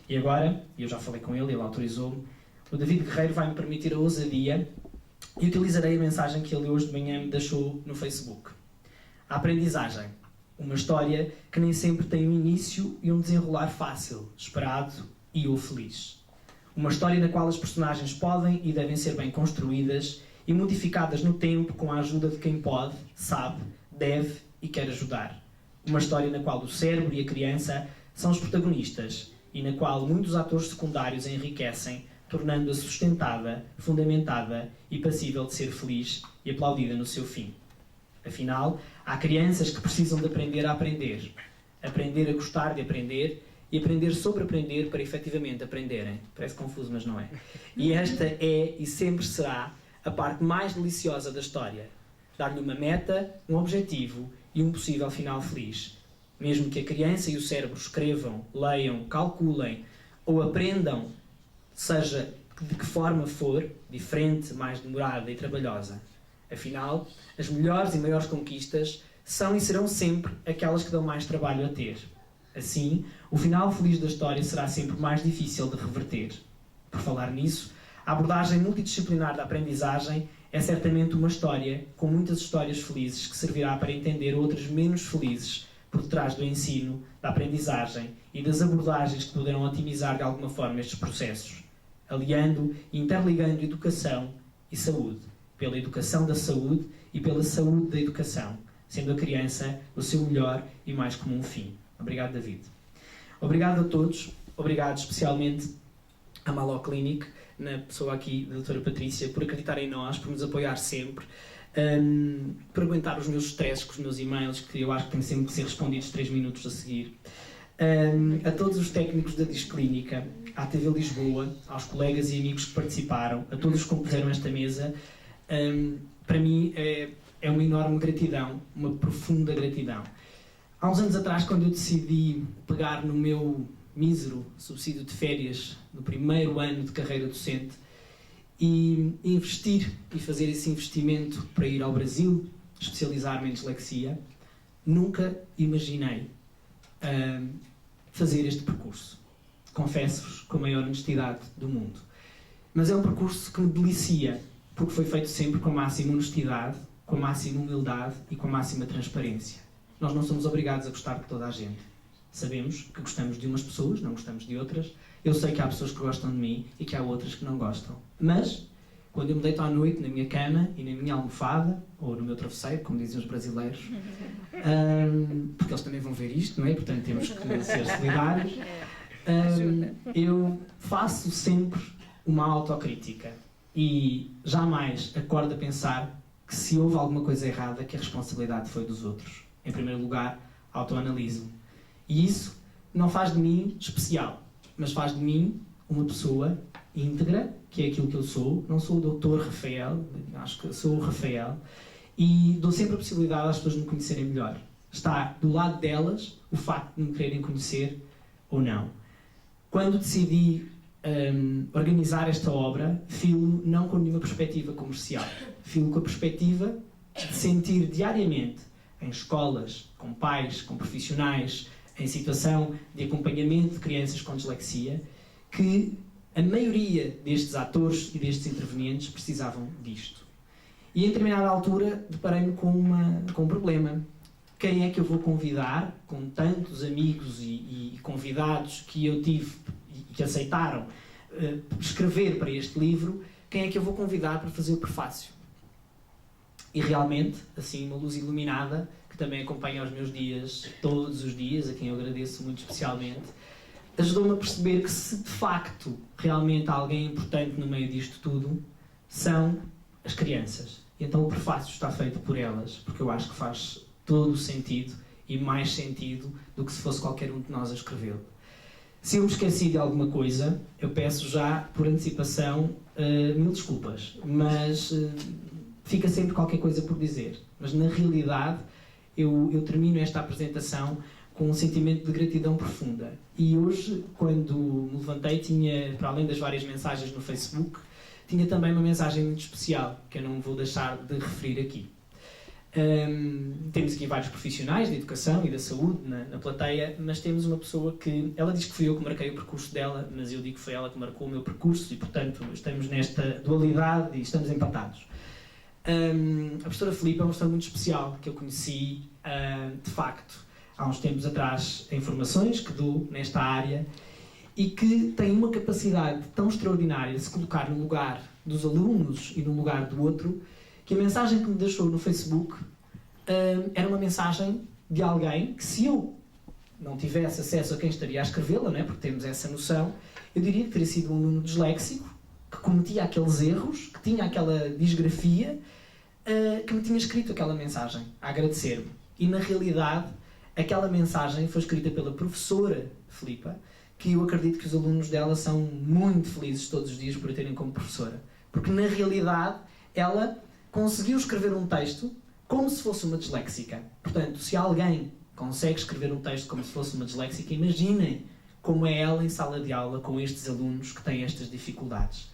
E agora, e eu já falei com ele autorizou-me, o David Guerreiro vai-me permitir a ousadia e utilizarei a mensagem que ele hoje de manhã me deixou no Facebook. A aprendizagem. Uma história que nem sempre tem um início e um desenrolar fácil, esperado e ou feliz. Uma história na qual as personagens podem e devem ser bem construídas e modificadas no tempo com a ajuda de quem pode, sabe, deve e quer ajudar. Uma história na qual o cérebro e a criança são os protagonistas e na qual muitos atores secundários a enriquecem, tornando-a sustentada, fundamentada e passível de ser feliz e aplaudida no seu fim. Afinal, há crianças que precisam de aprender a aprender a gostar de aprender e aprender sobre aprender para efetivamente aprenderem. Parece confuso, mas não é. E esta é e sempre será a parte mais deliciosa da história. Dar-lhe uma meta, um objetivo e um possível final feliz. Mesmo que a criança e o cérebro escrevam, leiam, calculem ou aprendam, seja de que forma for, diferente, mais demorada e trabalhosa. Afinal, as melhores e maiores conquistas são e serão sempre aquelas que dão mais trabalho a ter. Assim, o final feliz da história será sempre mais difícil de reverter. Por falar nisso, a abordagem multidisciplinar da aprendizagem é certamente uma história com muitas histórias felizes que servirá para entender outras menos felizes por detrás do ensino, da aprendizagem e das abordagens que poderão otimizar de alguma forma estes processos, aliando e interligando educação e saúde, pela educação da saúde e pela saúde da educação, sendo a criança o seu melhor e mais comum fim. Obrigado, David. Obrigado a todos, obrigado especialmente à Malo Clinic, na pessoa aqui da doutora Patrícia, por acreditar em nós, por nos apoiar sempre, por aguentar os meus stresses com os meus e-mails, que eu acho que têm sempre que ser respondidos 3 minutos a seguir. A todos os técnicos da Disclínica, à TV Lisboa, aos colegas e amigos que participaram, a todos os que compuseram esta mesa, para mim é uma enorme gratidão, uma profunda gratidão. Há uns anos atrás, quando eu decidi pegar no meu mísero subsídio de férias no primeiro ano de carreira docente e investir e fazer esse investimento para ir ao Brasil, especializar-me em dislexia, nunca imaginei fazer este percurso. Confesso-vos com a maior honestidade do mundo. Mas é um percurso que me delicia, porque foi feito sempre com a máxima honestidade, com a máxima humildade e com a máxima transparência. Nós não somos obrigados a gostar de toda a gente. Sabemos que gostamos de umas pessoas, não gostamos de outras. Eu sei que há pessoas que gostam de mim e que há outras que não gostam. Mas, quando eu me deito à noite na minha cama e na minha almofada, ou no meu travesseiro, como dizem os brasileiros, porque eles também vão ver isto, não é? Portanto, temos que ser solidários. Eu faço sempre uma autocrítica e jamais acordo a pensar que se houve alguma coisa errada, que a responsabilidade foi dos outros. Em primeiro lugar, autoanaliso. E isso não faz de mim especial, mas faz de mim uma pessoa íntegra, que é aquilo que eu sou. Não sou o Dr. Rafael, acho que sou o Rafael, e dou sempre a possibilidade às pessoas de me conhecerem melhor. Está do lado delas o facto de me quererem conhecer ou não. Quando decidi organizar esta obra, filo não com nenhuma perspectiva comercial, filo com a perspectiva de sentir diariamente, em escolas, com pais, com profissionais, em situação de acompanhamento de crianças com dislexia, que a maioria destes atores e destes intervenientes precisavam disto. E em determinada altura deparei-me com um problema. Quem é que eu vou convidar, com tantos amigos e convidados que eu tive e que aceitaram escrever para este livro, quem é que eu vou convidar para fazer o prefácio? E realmente, assim, uma luz iluminada, que também acompanha os meus dias, todos os dias, a quem eu agradeço muito especialmente, ajudou-me a perceber que se de facto realmente há alguém importante no meio disto tudo, são as crianças. E então o prefácio está feito por elas, porque eu acho que faz todo o sentido e mais sentido do que se fosse qualquer um de nós a escrevê-lo. Se eu me esqueci de alguma coisa, eu peço já por antecipação 1000 desculpas, mas fica sempre qualquer coisa por dizer. Mas na realidade eu termino esta apresentação com um sentimento de gratidão profunda. E hoje, quando me levantei, tinha, para além das várias mensagens no Facebook, tinha também uma mensagem muito especial, que eu não vou deixar de referir aqui. Temos aqui vários profissionais da educação e da saúde na plateia, mas temos uma pessoa que... Ela diz que fui eu que marquei o percurso dela, mas eu digo que foi ela que marcou o meu percurso e, portanto, estamos nesta dualidade e estamos empatados. A professora Filipa é uma pessoa muito especial, que eu conheci, de facto, há uns tempos atrás, em formações que dou nesta área, e que tem uma capacidade tão extraordinária de se colocar no lugar dos alunos e no lugar do outro, que a mensagem que me deixou no Facebook era uma mensagem de alguém que, se eu não tivesse acesso a quem estaria a escrevê-la, não é? Porque temos essa noção, eu diria que teria sido um aluno disléxico, que cometia aqueles erros, que tinha aquela disgrafia, que me tinha escrito aquela mensagem, a agradecer-me. E, na realidade, aquela mensagem foi escrita pela professora Filipa, que eu acredito que os alunos dela são muito felizes todos os dias por a terem como professora. Porque, na realidade, ela conseguiu escrever um texto como se fosse uma disléxica. Portanto, se alguém consegue escrever um texto como se fosse uma disléxica, imaginem como é ela em sala de aula com estes alunos que têm estas dificuldades.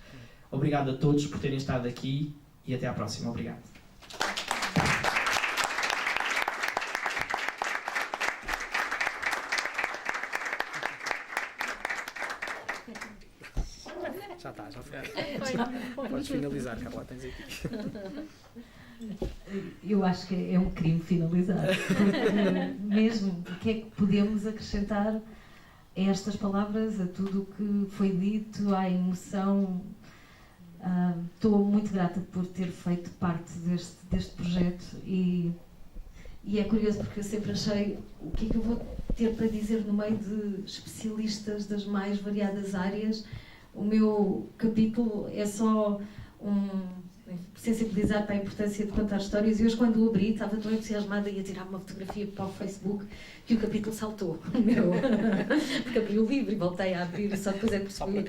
Obrigado a todos por terem estado aqui e até à próxima. Obrigado. Já está, já foi. Podes finalizar, Carla, tens aqui. Eu acho que é um crime finalizar. Mesmo, o que é que podemos acrescentar a estas palavras, a tudo o que foi dito, à emoção? Estou muito grata por ter feito parte deste projeto e é curioso porque eu sempre achei o que é que eu vou ter para dizer no meio de especialistas das mais variadas áreas. O meu capítulo é só sensibilizar para a importância de contar histórias e hoje, quando o abri, estava tão entusiasmada e ia tirar uma fotografia para o Facebook que o capítulo saltou. Porque abri o livro e voltei a abrir e só depois é que percebi.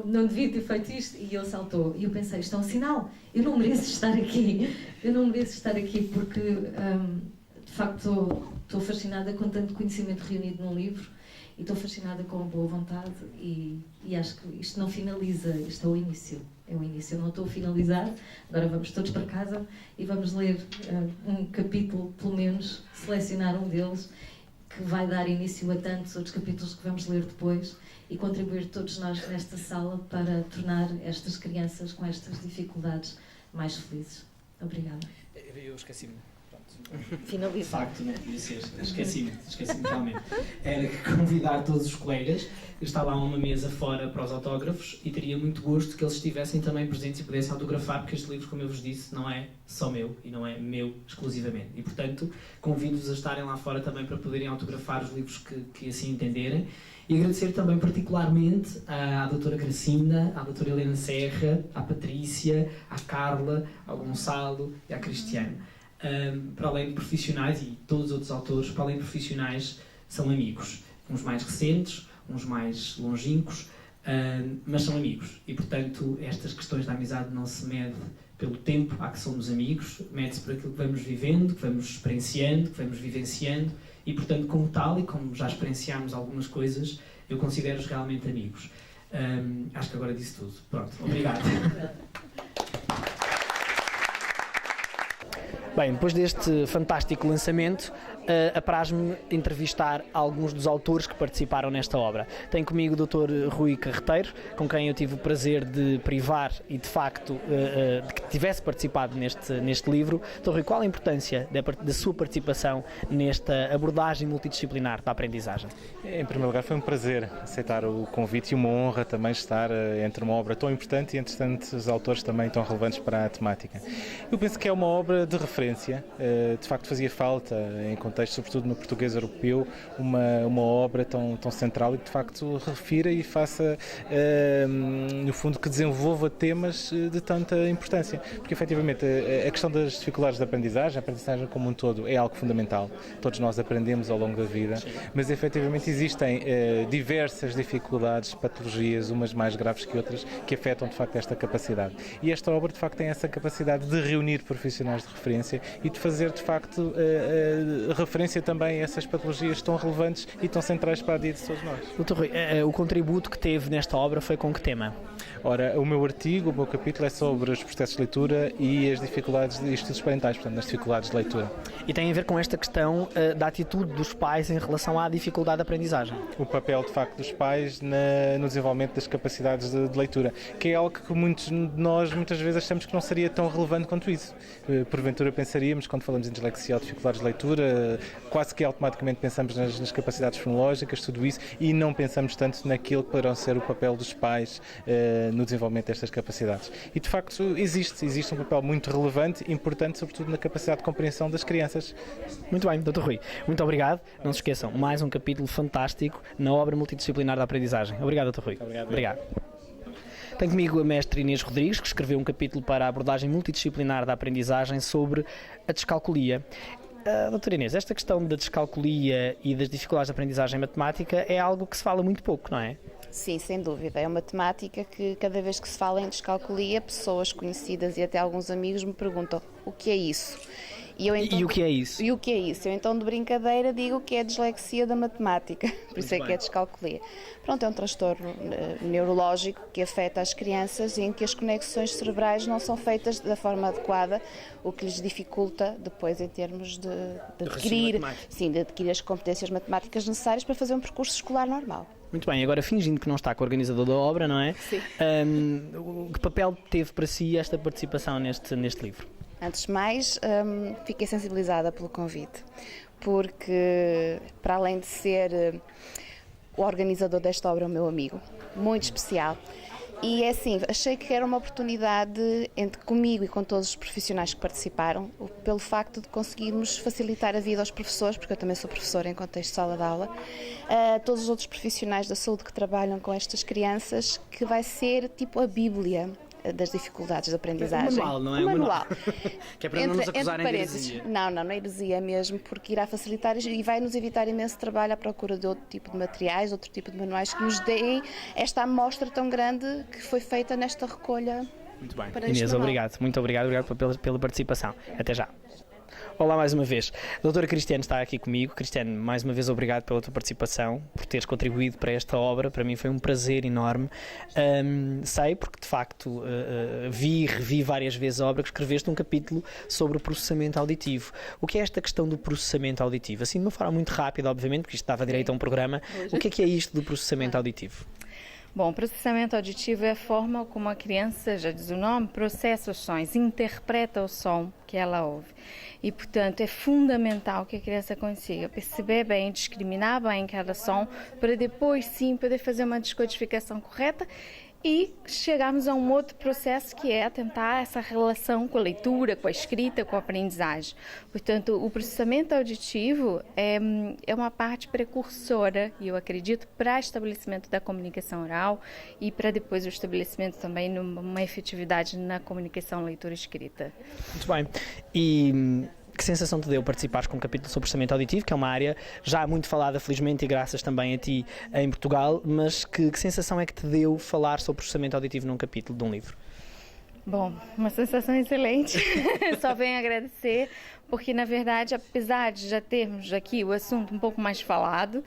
Não devia ter feito isto e ele saltou. E eu pensei, isto é um sinal, eu não mereço estar aqui. Eu não mereço estar aqui porque, de facto, estou fascinada com tanto conhecimento reunido num livro. E estou fascinada com a boa vontade e acho que isto não finaliza, isto é o início. É o início, eu não estou a finalizar. Agora vamos todos para casa e vamos ler um capítulo, pelo menos, selecionar um deles, que vai dar início a tantos outros capítulos que vamos ler depois e contribuir todos nós nesta sala para tornar estas crianças com estas dificuldades mais felizes. Obrigada. Eu esqueci-me. Finaliza. De facto, não podia ser. Esqueci-me realmente. Era convidar todos os colegas. Eu estava a uma mesa fora para os autógrafos e teria muito gosto que eles estivessem também presentes e pudessem autografar, porque este livro, como eu vos disse, não é só meu e não é meu exclusivamente. E, portanto, convido-vos a estarem lá fora também para poderem autografar os livros que assim entenderem. E agradecer também particularmente à doutora Gracinda, à doutora Helena Serra, à Patrícia, à Carla, ao Gonçalo e à Cristiano. Para além de profissionais, e todos os outros autores, para além de profissionais, são amigos. Uns mais recentes, uns mais longínquos, mas são amigos. E, portanto, estas questões da amizade não se mede pelo tempo a que somos amigos, mede-se por aquilo que vamos vivendo, que vamos experienciando, que vamos vivenciando, e, portanto, como tal, e como já experienciámos algumas coisas, eu considero-os realmente amigos. Acho que agora disse tudo. Pronto, obrigado. Bem, depois deste fantástico lançamento, apraz-me entrevistar alguns dos autores que participaram nesta obra. Tenho comigo o Dr. Rui Carreteiro, com quem eu tive o prazer de privar e, de facto, de que tivesse participado neste livro. Dr. Rui, qual a importância da sua participação nesta abordagem multidisciplinar da aprendizagem? Em primeiro lugar, foi um prazer aceitar o convite e uma honra também estar entre uma obra tão importante e, entretanto, os autores também tão relevantes para a temática. Eu penso que é uma obra de referência. De facto, fazia falta, em contexto, sobretudo no português europeu, uma obra tão central e que, de facto, refira e faça, no fundo, que desenvolva temas de tanta importância. Porque, efetivamente, a questão das dificuldades da aprendizagem, a aprendizagem como um todo, é algo fundamental. Todos nós aprendemos ao longo da vida, mas, efetivamente, existem diversas dificuldades, patologias, umas mais graves que outras, que afetam, de facto, esta capacidade. E esta obra, de facto, tem essa capacidade de reunir profissionais de referência e de fazer, de facto, referência também a essas patologias tão relevantes e tão centrais para a vida de todos nós. Dr. Rui, o contributo que teve nesta obra foi com que tema? Ora, o meu artigo, o meu capítulo é sobre os processos de leitura e as dificuldades de estudos parentais, portanto, as dificuldades de leitura. E tem a ver com esta questão da atitude dos pais em relação à dificuldade de aprendizagem? O papel, de facto, dos pais no desenvolvimento das capacidades de leitura, que é algo que muitos de nós, muitas vezes, achamos que não seria tão relevante quanto isso. Porventura pensaríamos, quando falamos em dislexia ou dificuldades de leitura, quase que automaticamente pensamos nas capacidades fonológicas, tudo isso, e não pensamos tanto naquilo que poderão ser o papel dos pais no desenvolvimento destas capacidades. E, de facto, existe um papel muito relevante, importante, sobretudo na capacidade de compreensão das crianças. Muito bem, Dr. Rui. Muito obrigado. Não se esqueçam, mais um capítulo fantástico na obra multidisciplinar da aprendizagem. Obrigado, Dr. Rui. Obrigado. Tenho comigo a mestre Inês Rodrigues, que escreveu um capítulo para a abordagem multidisciplinar da aprendizagem sobre a descalculia. Doutora Inês, esta questão da descalculia e das dificuldades de aprendizagem matemática é algo que se fala muito pouco, não é? Sim, sem dúvida. É uma temática que cada vez que se fala em descalculia, pessoas conhecidas e até alguns amigos me perguntam o que é isso. E o que é isso? E o que é isso? Eu então de brincadeira digo que é dislexia da matemática, por isso é que é descalculia. Pronto, é um transtorno neurológico que afeta as crianças e em que as conexões cerebrais não são feitas da forma adequada, o que lhes dificulta depois em termos de adquirir as competências matemáticas necessárias para fazer um percurso escolar normal. Muito bem, agora fingindo que não está com o organizador da obra, não é? Sim. Que papel teve para si esta participação neste livro? Antes de mais, fiquei sensibilizada pelo convite, porque para além de ser o organizador desta obra, é o meu amigo, muito especial. E é assim, achei que era uma oportunidade comigo e com todos os profissionais que participaram, pelo facto de conseguirmos facilitar a vida aos professores, porque eu também sou professora em contexto de sala de aula, a todos os outros profissionais da saúde que trabalham com estas crianças, que vai ser tipo a Bíblia das dificuldades de aprendizagem. Um manual, não é? Um manual. Que é para não nos acusarem de heresia. Não é heresia mesmo, porque irá facilitar e vai nos evitar imenso trabalho à procura de outro tipo de materiais, outro tipo de manuais que nos deem esta amostra tão grande que foi feita nesta recolha. Muito bem. Inês, obrigado. Muito obrigado pela participação. Até já. Olá mais uma vez. A doutora Cristiane está aqui comigo. Cristiane, mais uma vez obrigado pela tua participação, por teres contribuído para esta obra. Para mim foi um prazer enorme. Sei, porque de facto vi e revi várias vezes a obra, que escreveste um capítulo sobre o processamento auditivo. O que é esta questão do processamento auditivo? Assim, de uma forma muito rápida, obviamente, porque isto dava direito a um programa. O que é isto do processamento auditivo? Bom, o processamento auditivo é a forma como a criança, já diz o nome, processa os sons, interpreta o som que ela ouve. E, portanto, é fundamental que a criança consiga perceber bem, discriminar bem cada som, para depois, sim, poder fazer uma descodificação correta e chegarmos a um outro processo que é tentar essa relação com a leitura, com a escrita, com a aprendizagem. Portanto, o processamento auditivo é uma parte precursora, e eu acredito, para o estabelecimento da comunicação oral e para depois o estabelecimento também numa efetividade na comunicação leitura-escrita. Muito bem. E Que sensação te deu participares com um capítulo sobre processamento auditivo, que é uma área já muito falada, felizmente, e graças também a ti em Portugal, mas que sensação é que te deu falar sobre processamento auditivo num capítulo de um livro? Bom, uma sensação excelente. Só venho agradecer, porque na verdade, apesar de já termos aqui o assunto um pouco mais falado,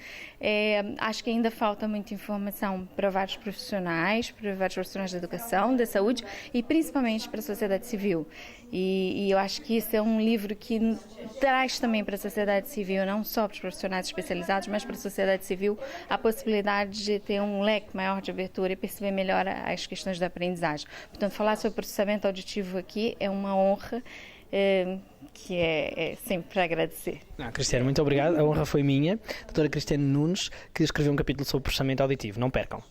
acho que ainda falta muita informação para vários profissionais da educação, da saúde e principalmente para a sociedade civil. E eu acho que esse é um livro que traz também para a sociedade civil, não só para os profissionais especializados, mas para a sociedade civil, a possibilidade de ter um leque maior de abertura e perceber melhor as questões da aprendizagem. Portanto, falar sobre processamento auditivo aqui é uma honra que é sempre para agradecer. Cristiane, muito obrigado. A honra foi minha. Doutora Cristiane Nunes, que escreveu um capítulo sobre processamento auditivo. Não percam.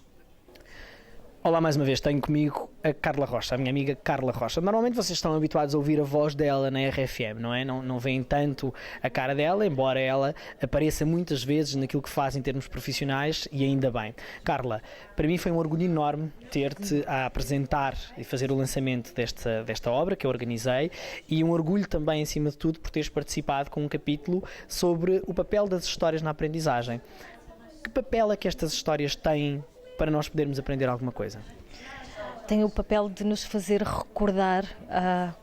Olá, mais uma vez, tenho comigo a Carla Rocha, a minha amiga Carla Rocha. Normalmente vocês estão habituados a ouvir a voz dela na RFM, não é? Não veem tanto a cara dela, embora ela apareça muitas vezes naquilo que faz em termos profissionais, e ainda bem. Carla, para mim foi um orgulho enorme ter-te a apresentar e fazer o lançamento desta obra que eu organizei, e um orgulho também, acima de tudo, por teres participado com um capítulo sobre o papel das histórias na aprendizagem. Que papel é que estas histórias têm para nós podermos aprender alguma coisa? Tem o papel de nos fazer recordar,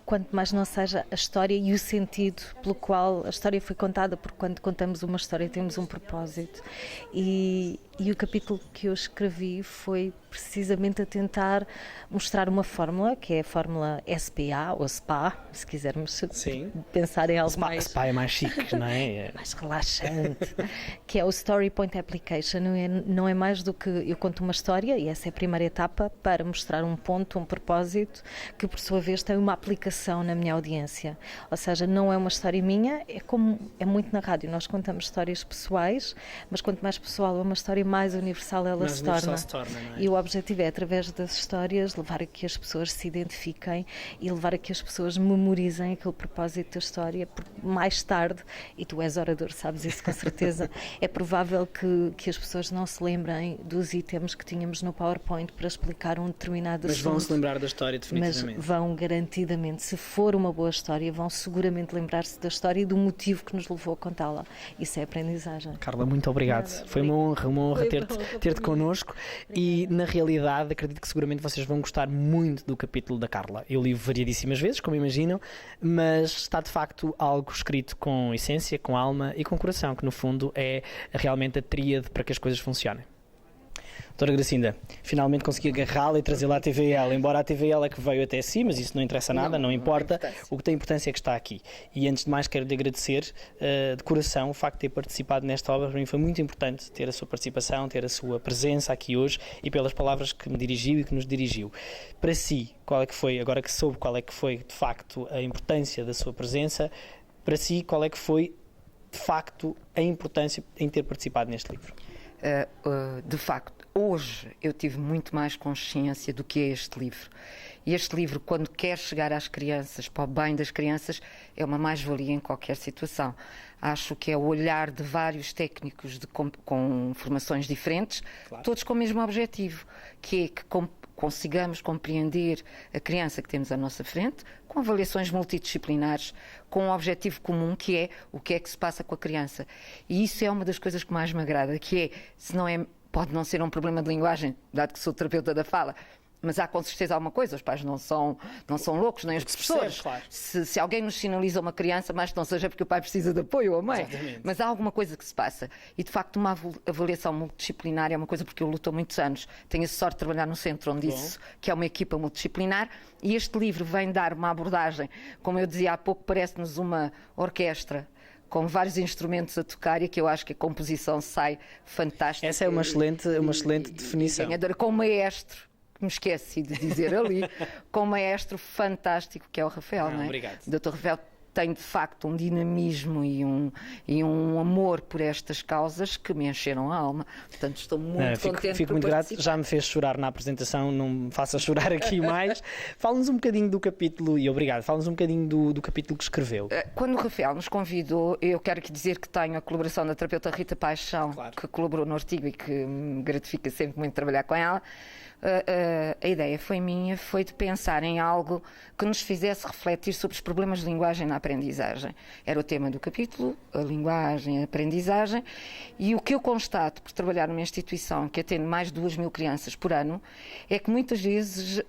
quanto mais não seja, a história e o sentido pelo qual a história foi contada, porque quando contamos uma história temos um propósito. E o capítulo que eu escrevi foi precisamente a tentar mostrar uma fórmula, que é a fórmula SPA, ou SPA, se quisermos pensar em algo mais... SPA é mais chique, não é? Mais relaxante, que é o Story Point Application. Não é mais do que eu conto uma história, e essa é a primeira etapa, para mostrar um ponto, um propósito, que por sua vez tem uma aplicação na minha audiência. Ou seja, não é uma história minha, é muito na rádio, nós contamos histórias pessoais, mas quanto mais pessoal é uma história, mais universal ela se torna. Não é? E o objetivo é, através das histórias, levar a que as pessoas se identifiquem e levar a que as pessoas memorizem aquele propósito da história, porque mais tarde, e tu és orador, sabes isso com certeza, é provável que as pessoas não se lembrem dos itens que tínhamos no PowerPoint para explicar um determinado assunto. Mas vão-se lembrar da história, definitivamente. Mas vão garantidamente, se for uma boa história, vão seguramente lembrar-se da história e do motivo que nos levou a contá-la. Isso é aprendizagem. Carla, muito obrigado. Foi uma honra ter-te connosco, e na realidade acredito que seguramente vocês vão gostar muito do capítulo da Carla. Eu li variadíssimas vezes, como imaginam, mas está de facto algo escrito com essência, com alma e com coração, que no fundo é realmente a tríade para que as coisas funcionem. Doutora Gracinda, finalmente consegui agarrá-la e trazê-la à TVL, embora a TVL é que veio até si, mas isso não interessa nada, não importa. O que tem importância é que está aqui. E antes de mais quero-lhe agradecer de coração o facto de ter participado nesta obra. Para mim foi muito importante ter a sua participação, ter a sua presença aqui hoje, e pelas palavras que me dirigiu e que nos dirigiu. Para si, qual é que foi, agora que soube qual é que foi de facto a importância da sua presença, para si qual é que foi de facto a importância em ter participado neste livro? De facto, hoje eu tive muito mais consciência do que é este livro. E este livro, quando quer chegar às crianças, para o bem das crianças, é uma mais-valia em qualquer situação. Acho que é o olhar de vários técnicos com formações diferentes, todos com o mesmo objetivo, que é que consigamos compreender a criança que temos à nossa frente, com avaliações multidisciplinares, com um objetivo comum, que é o que é que se passa com a criança. E isso é uma das coisas que mais me agrada, que é, se não é, pode não ser um problema de linguagem, dado que sou terapeuta da fala, mas há com certeza alguma coisa, os pais não são loucos, nem os professores. Claro. Se alguém nos sinaliza uma criança, mais que não seja porque o pai precisa de apoio ou a mãe. Exatamente. Mas há alguma coisa que se passa. E de facto uma avaliação multidisciplinar é uma coisa, porque eu luto há muitos anos. Tenho a sorte de trabalhar no centro onde isso, que é uma equipa multidisciplinar, e este livro vem dar uma abordagem, como eu dizia há pouco, parece-nos uma orquestra com vários instrumentos a tocar, e que eu acho que a composição sai fantástica. Essa é uma excelente definição. Com um maestro, me esqueci de dizer ali, com um maestro fantástico que é o Rafael, não é? Obrigado. O Dr. Rafael tem de facto um dinamismo e um amor por estas causas que me encheram a alma. Portanto, estou muito contente. Fico muito grato, já me fez chorar na apresentação, não me faça chorar aqui mais. Fala-nos um bocadinho do capítulo, e obrigado, fala-nos um bocadinho do capítulo que escreveu. Quando o Rafael nos convidou, eu quero aqui dizer que tenho a colaboração da terapeuta Rita Paixão, que colaborou no artigo e que me gratifica sempre muito trabalhar com ela. A ideia foi minha, foi de pensar em algo que nos fizesse refletir sobre os problemas de linguagem na aprendizagem. Era o tema do capítulo, a linguagem, a aprendizagem, e o que eu constato por trabalhar numa instituição que atende mais de 2.000 crianças por ano é que muitas vezes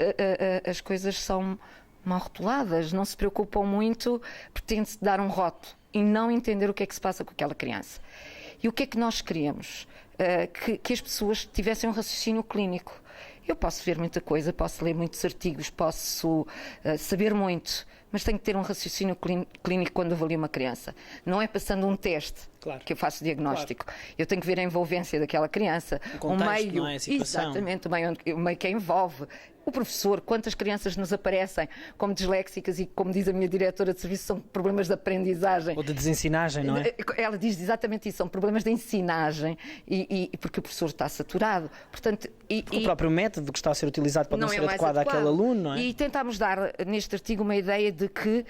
as coisas são mal rotuladas, não se preocupam muito, pretende-se dar um rótulo e não entender o que é que se passa com aquela criança. E o que é que nós queríamos? Que as pessoas tivessem um raciocínio clínico. Eu posso ver muita coisa, posso ler muitos artigos, posso saber muito, mas tenho que ter um raciocínio clínico quando avalio uma criança. Não é passando um teste que eu faço o diagnóstico. Claro. Eu tenho que ver a envolvência daquela criança, o contexto, meio, não é? A situação. Exatamente, o meio que a envolve. O professor, quantas crianças nos aparecem como disléxicas e, como diz a minha diretora de serviço, são problemas de aprendizagem. Ou de desensinagem, não é? Ela diz exatamente isso, são problemas de ensinagem e porque o professor está saturado. Portanto, o próprio método que está a ser utilizado pode não ser adequado àquele aluno, não é? E tentámos dar neste artigo uma ideia de que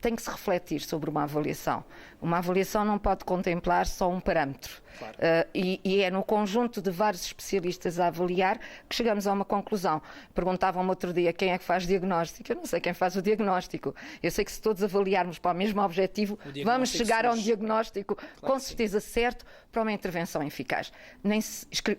tem que se refletir sobre uma avaliação. Uma avaliação não pode contemplar só um parâmetro. Claro. E é no conjunto de vários especialistas a avaliar que chegamos a uma conclusão. Perguntavam-me outro dia quem é que faz diagnóstico. Eu não sei quem faz o diagnóstico. Eu sei que se todos avaliarmos para o mesmo objetivo, vamos chegar a um diagnóstico, claro, com certeza certo, para uma intervenção eficaz.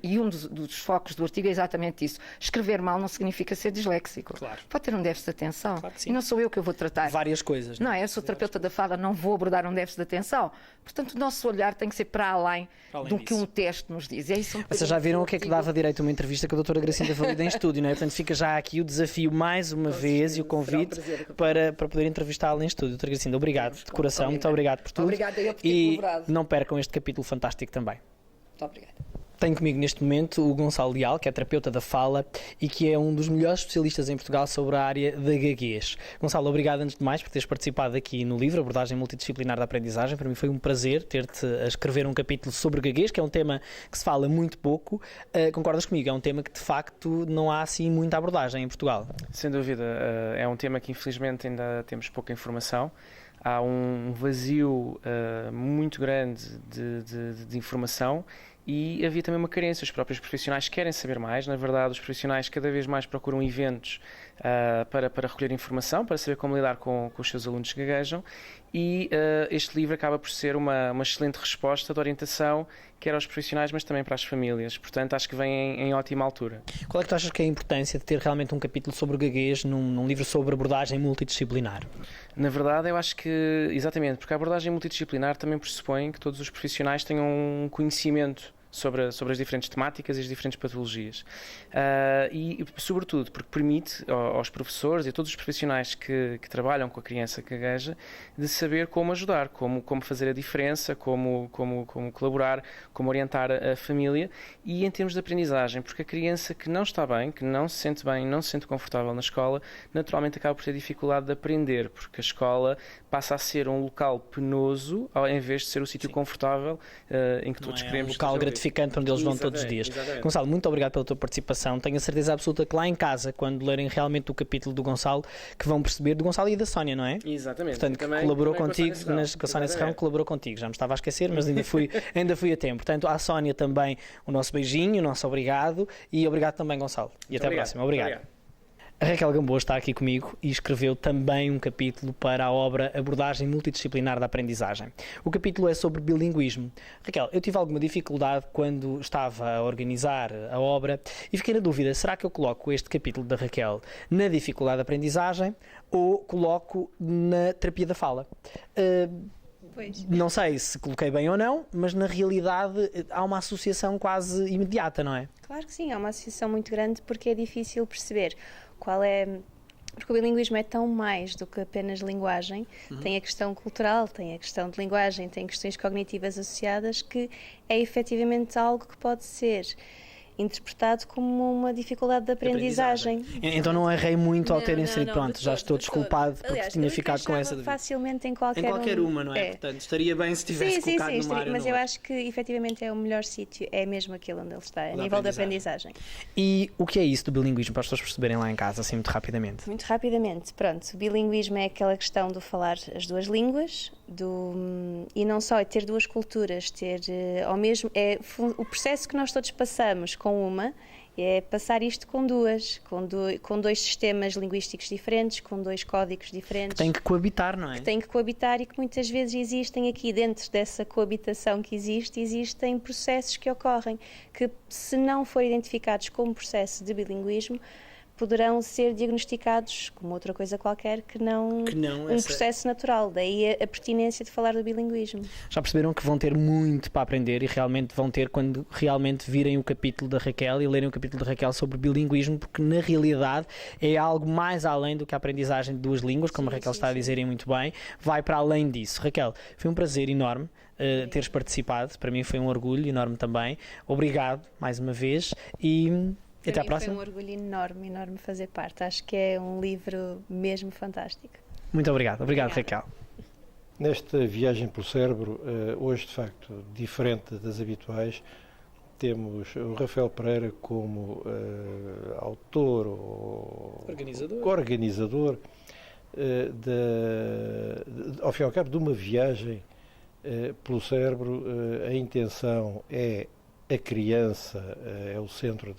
E um dos focos do artigo é exatamente isso. Escrever mal não significa ser disléxico. Claro. Pode ter um déficit de atenção. Claro, e não sou eu que eu vou tratar. Várias coisas. Não é? Eu sou terapeuta da fala, não vou abordar um déficit de atenção. Portanto, o nosso olhar tem que ser para além do que um teste nos diz. É isso. Vocês já viram o que é que dava direito a uma entrevista com a doutora Gracinda Valida em estúdio, não é? Portanto, fica já aqui o desafio mais uma vez e o convite para poder entrevistá-la em estúdio. Doutora Gracinda, obrigado de coração, muito obrigado por tudo. Obrigada eu por ter colaborado. Não percam este capítulo fantástico também. Muito obrigada. Tenho comigo neste momento o Gonçalo Leal, que é terapeuta da fala e que é um dos melhores especialistas em Portugal sobre a área da gaguez. Gonçalo, obrigado antes de mais por teres participado aqui no livro Abordagem Multidisciplinar da Aprendizagem. Para mim foi um prazer ter-te a escrever um capítulo sobre gaguez, que é um tema que se fala muito pouco. Concordas comigo? É um tema que de facto não há assim muita abordagem em Portugal. Sem dúvida. É um tema que infelizmente ainda temos pouca informação. Há um vazio muito grande de informação e havia também uma carência. Os próprios profissionais querem saber mais. Na verdade, os profissionais cada vez mais procuram eventos para recolher informação, para saber como lidar com os seus alunos que gaguejam, e este livro acaba por ser uma excelente resposta de orientação, quer aos profissionais, mas também para as famílias. Portanto, acho que vem em ótima altura. Qual é que tu achas que é a importância de ter realmente um capítulo sobre o gaguez num livro sobre abordagem multidisciplinar? Na verdade, eu acho que, exatamente, porque a abordagem multidisciplinar também pressupõe que todos os profissionais tenham um conhecimento sobre as diferentes temáticas e as diferentes patologias. E, sobretudo, porque permite aos professores e a todos os profissionais que trabalham com a criança que gagueja de saber como ajudar, como fazer a diferença, como colaborar, como orientar a família, e em termos de aprendizagem, porque a criança que não está bem, que não se sente bem, não se sente confortável na escola, naturalmente acaba por ter dificuldade de aprender, porque a escola passa a ser um local penoso em vez de ser o sítio confortável em que todos queremos. Um local gratificante onde eles vão todos os dias. Exatamente. Gonçalo, muito obrigado pela tua participação. Tenho a certeza absoluta que lá em casa, quando lerem realmente o capítulo do Gonçalo, que vão perceber, do Gonçalo e da Sónia, não é? Exatamente. Portanto, que colaborou contigo, com a Sónia Serrão, colaborou contigo. Já me estava a esquecer, mas ainda fui a tempo. Portanto, à Sónia também o nosso beijinho, o nosso obrigado, e obrigado também, Gonçalo. E até a próxima. Obrigado. A Raquel Gamboa está aqui comigo e escreveu também um capítulo para a obra Abordagem Multidisciplinar da Aprendizagem. O capítulo é sobre bilinguismo. Raquel, eu tive alguma dificuldade quando estava a organizar a obra e fiquei na dúvida, será que eu coloco este capítulo da Raquel na dificuldade da aprendizagem ou coloco na terapia da fala? Não sei se coloquei bem ou não, mas na realidade há uma associação quase imediata, não é? Claro que sim, há uma associação muito grande porque é difícil perceber qual é... Porque o bilinguismo é tão mais do que apenas linguagem. Tem a questão cultural, tem a questão de linguagem, tem questões cognitivas associadas, que é efetivamente algo que pode ser interpretado como uma dificuldade de aprendizagem. Então não errei muito ao ter inserido. Pronto, já estou desculpado porque aliás, tinha ficado com essa dúvida. Facilmente em qualquer uma, não é? Portanto, estaria bem se tivesse colocado numa área. Mas eu acho que efetivamente é o melhor sítio, é mesmo aquele onde ele está, a nível da aprendizagem. E o que é isso do bilinguismo, para as pessoas perceberem lá em casa, assim muito rapidamente? Muito rapidamente, pronto. O bilinguismo é aquela questão do falar as duas línguas, e não só é ter duas culturas, ter ao mesmo, o processo que nós todos passamos com uma É passar isto com dois sistemas linguísticos diferentes, com 2 códigos diferentes. Que têm que coabitar, não é? Que têm que coabitar e que muitas vezes existem aqui dentro dessa coabitação que existem processos que ocorrem que, se não forem identificados como processo de bilinguismo, poderão ser diagnosticados como outra coisa qualquer que não processo natural. Daí a pertinência de falar do bilinguismo. Já perceberam que vão ter muito para aprender e realmente vão ter quando realmente virem o capítulo da Raquel e lerem o capítulo da Raquel sobre bilinguismo, porque na realidade é algo mais além do que a aprendizagem de 2 línguas, como a Raquel está a dizer muito bem, vai para além disso. Raquel, foi um prazer enorme teres participado, para mim foi um orgulho enorme também. Obrigado mais uma vez e até à próxima. Foi um orgulho enorme fazer parte. Acho que é um livro mesmo fantástico. Muito obrigado. Obrigado, Raquel. Nesta viagem pelo cérebro, hoje de facto diferente das habituais, temos o Rafael Pereira como autor ou organizador ao fim e ao cabo de uma viagem pelo cérebro. A intenção é a criança, é o centro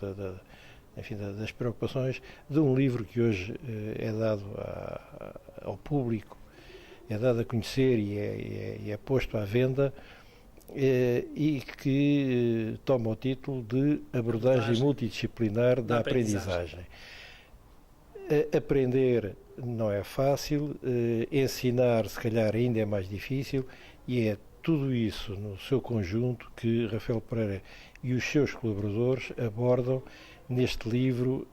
das preocupações de um livro que hoje é dado ao público, é dado a conhecer e é posto à venda, e que toma o título de Abordagem Multidisciplinar da Aprendizagem. Aprender não é fácil, ensinar se calhar ainda é mais difícil, e é tudo isso no seu conjunto que Rafael Pereira e os seus colaboradores abordam neste livro,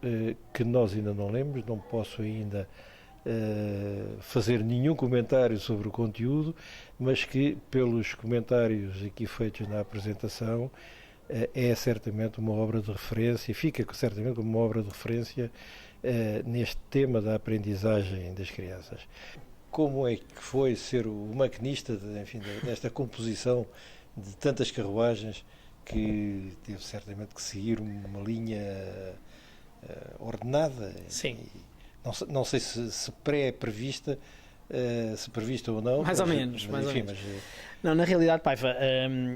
que nós ainda não lemos. Não posso ainda fazer nenhum comentário sobre o conteúdo, mas que pelos comentários aqui feitos na apresentação é certamente uma obra de referência, fica certamente como uma obra de referência neste tema da aprendizagem das crianças. Como é que foi ser o maquinista desta composição de tantas carruagens, que teve certamente que seguir uma linha ordenada? Sim. Não sei se pré-prevista, se prevista ou não. Mais ou menos. Não, na realidade, Paiva,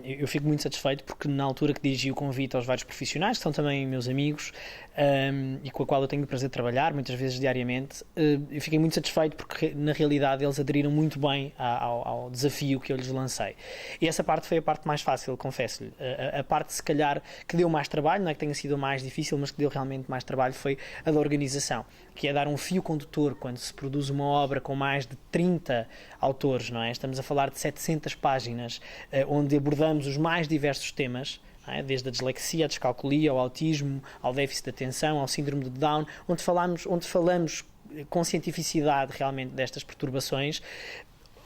eu fico muito satisfeito porque na altura que dirigi o convite aos vários profissionais, que são também meus amigos e com a qual eu tenho o prazer de trabalhar, muitas vezes diariamente, eu fiquei muito satisfeito porque na realidade eles aderiram muito bem ao desafio que eu lhes lancei. E essa parte foi a parte mais fácil, confesso-lhe. A parte, se calhar, que deu mais trabalho, não é que tenha sido a mais difícil, mas que deu realmente mais trabalho, foi a da organização, que é dar um fio condutor quando se produz uma obra com mais de 30 autores, não é? Estamos a falar de 700 páginas, onde abordamos os mais diversos temas, não é? Desde a dislexia, a descalculia, ao autismo, ao déficit de atenção, ao síndrome de Down, onde falamos com cientificidade realmente destas perturbações.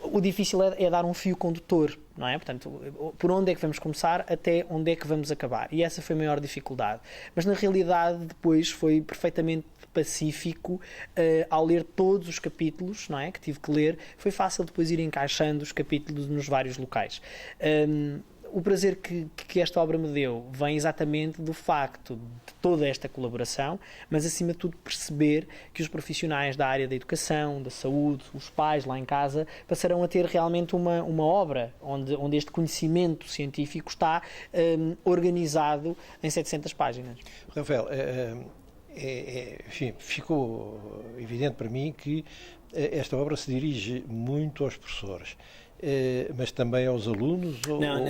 O difícil é dar um fio condutor, não é? Portanto, por onde é que vamos começar até onde é que vamos acabar. E essa foi a maior dificuldade. Mas, na realidade, depois foi perfeitamente pacífico ao ler todos os capítulos, não é? Que tive que ler. Foi fácil depois ir encaixando os capítulos nos vários locais. O prazer que esta obra me deu vem exatamente do facto de toda esta colaboração, mas acima de tudo perceber que os profissionais da área da educação, da saúde, os pais lá em casa, passarão a ter realmente uma obra onde este conhecimento científico está organizado em 700 páginas. Rafael, enfim, ficou evidente para mim que esta obra se dirige muito aos professores. Mas também aos alunos?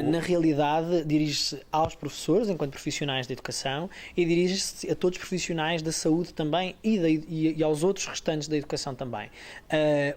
Na realidade, dirige-se aos professores, enquanto profissionais da educação, e dirige-se a todos os profissionais da saúde também e aos outros restantes da educação também.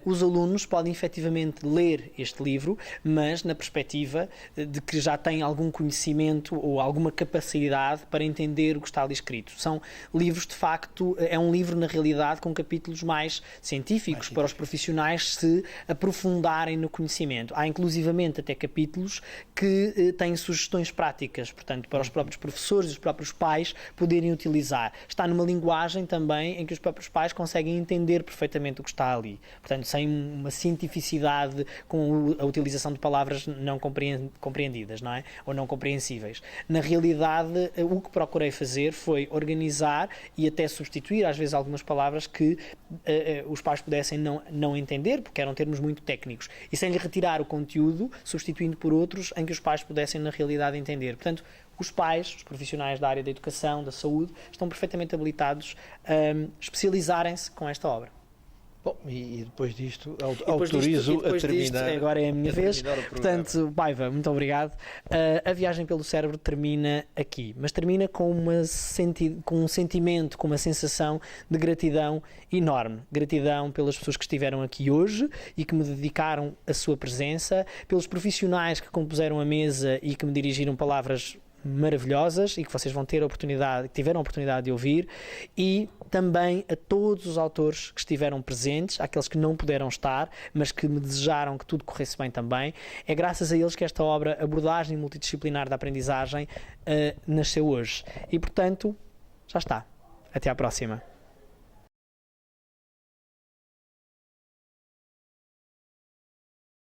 Os alunos podem efetivamente ler este livro, mas na perspectiva de que já têm algum conhecimento ou alguma capacidade para entender o que está ali escrito. São livros, de facto, é um livro, na realidade, com capítulos mais científicos, para os profissionais se aprofundarem no conhecimento. Há inclusivamente até capítulos que têm sugestões práticas, portanto, para os próprios professores e os próprios pais poderem utilizar. Está numa linguagem também em que os próprios pais conseguem entender perfeitamente o que está ali. Portanto, sem uma cientificidade com a utilização de palavras não compreendidas, não é? Ou não compreensíveis. Na realidade, o que procurei fazer foi organizar e até substituir, às vezes, algumas palavras que os pais pudessem não entender, porque eram termos muito técnicos. E sem lhe retirar simplificar o conteúdo, substituindo por outros em que os pais pudessem na realidade entender. Portanto, os pais, os profissionais da área da educação, da saúde, estão perfeitamente habilitados a especializarem-se com esta obra. Bom, e depois disto, autorizo a terminar. Agora é a minha vez. Portanto, Paiva, muito obrigado. A viagem pelo cérebro termina aqui, mas termina com um sentimento, com uma sensação de gratidão enorme. Gratidão pelas pessoas que estiveram aqui hoje e que me dedicaram a sua presença, pelos profissionais que compuseram a mesa e que me dirigiram palavras maravilhosas e que vocês vão ter tiveram a oportunidade de ouvir, e também a todos os autores que estiveram presentes, àqueles que não puderam estar, mas que me desejaram que tudo corresse bem também. É graças a eles que esta obra, Abordagem Multidisciplinar da Aprendizagem, nasceu hoje. E, portanto, já está. Até à próxima.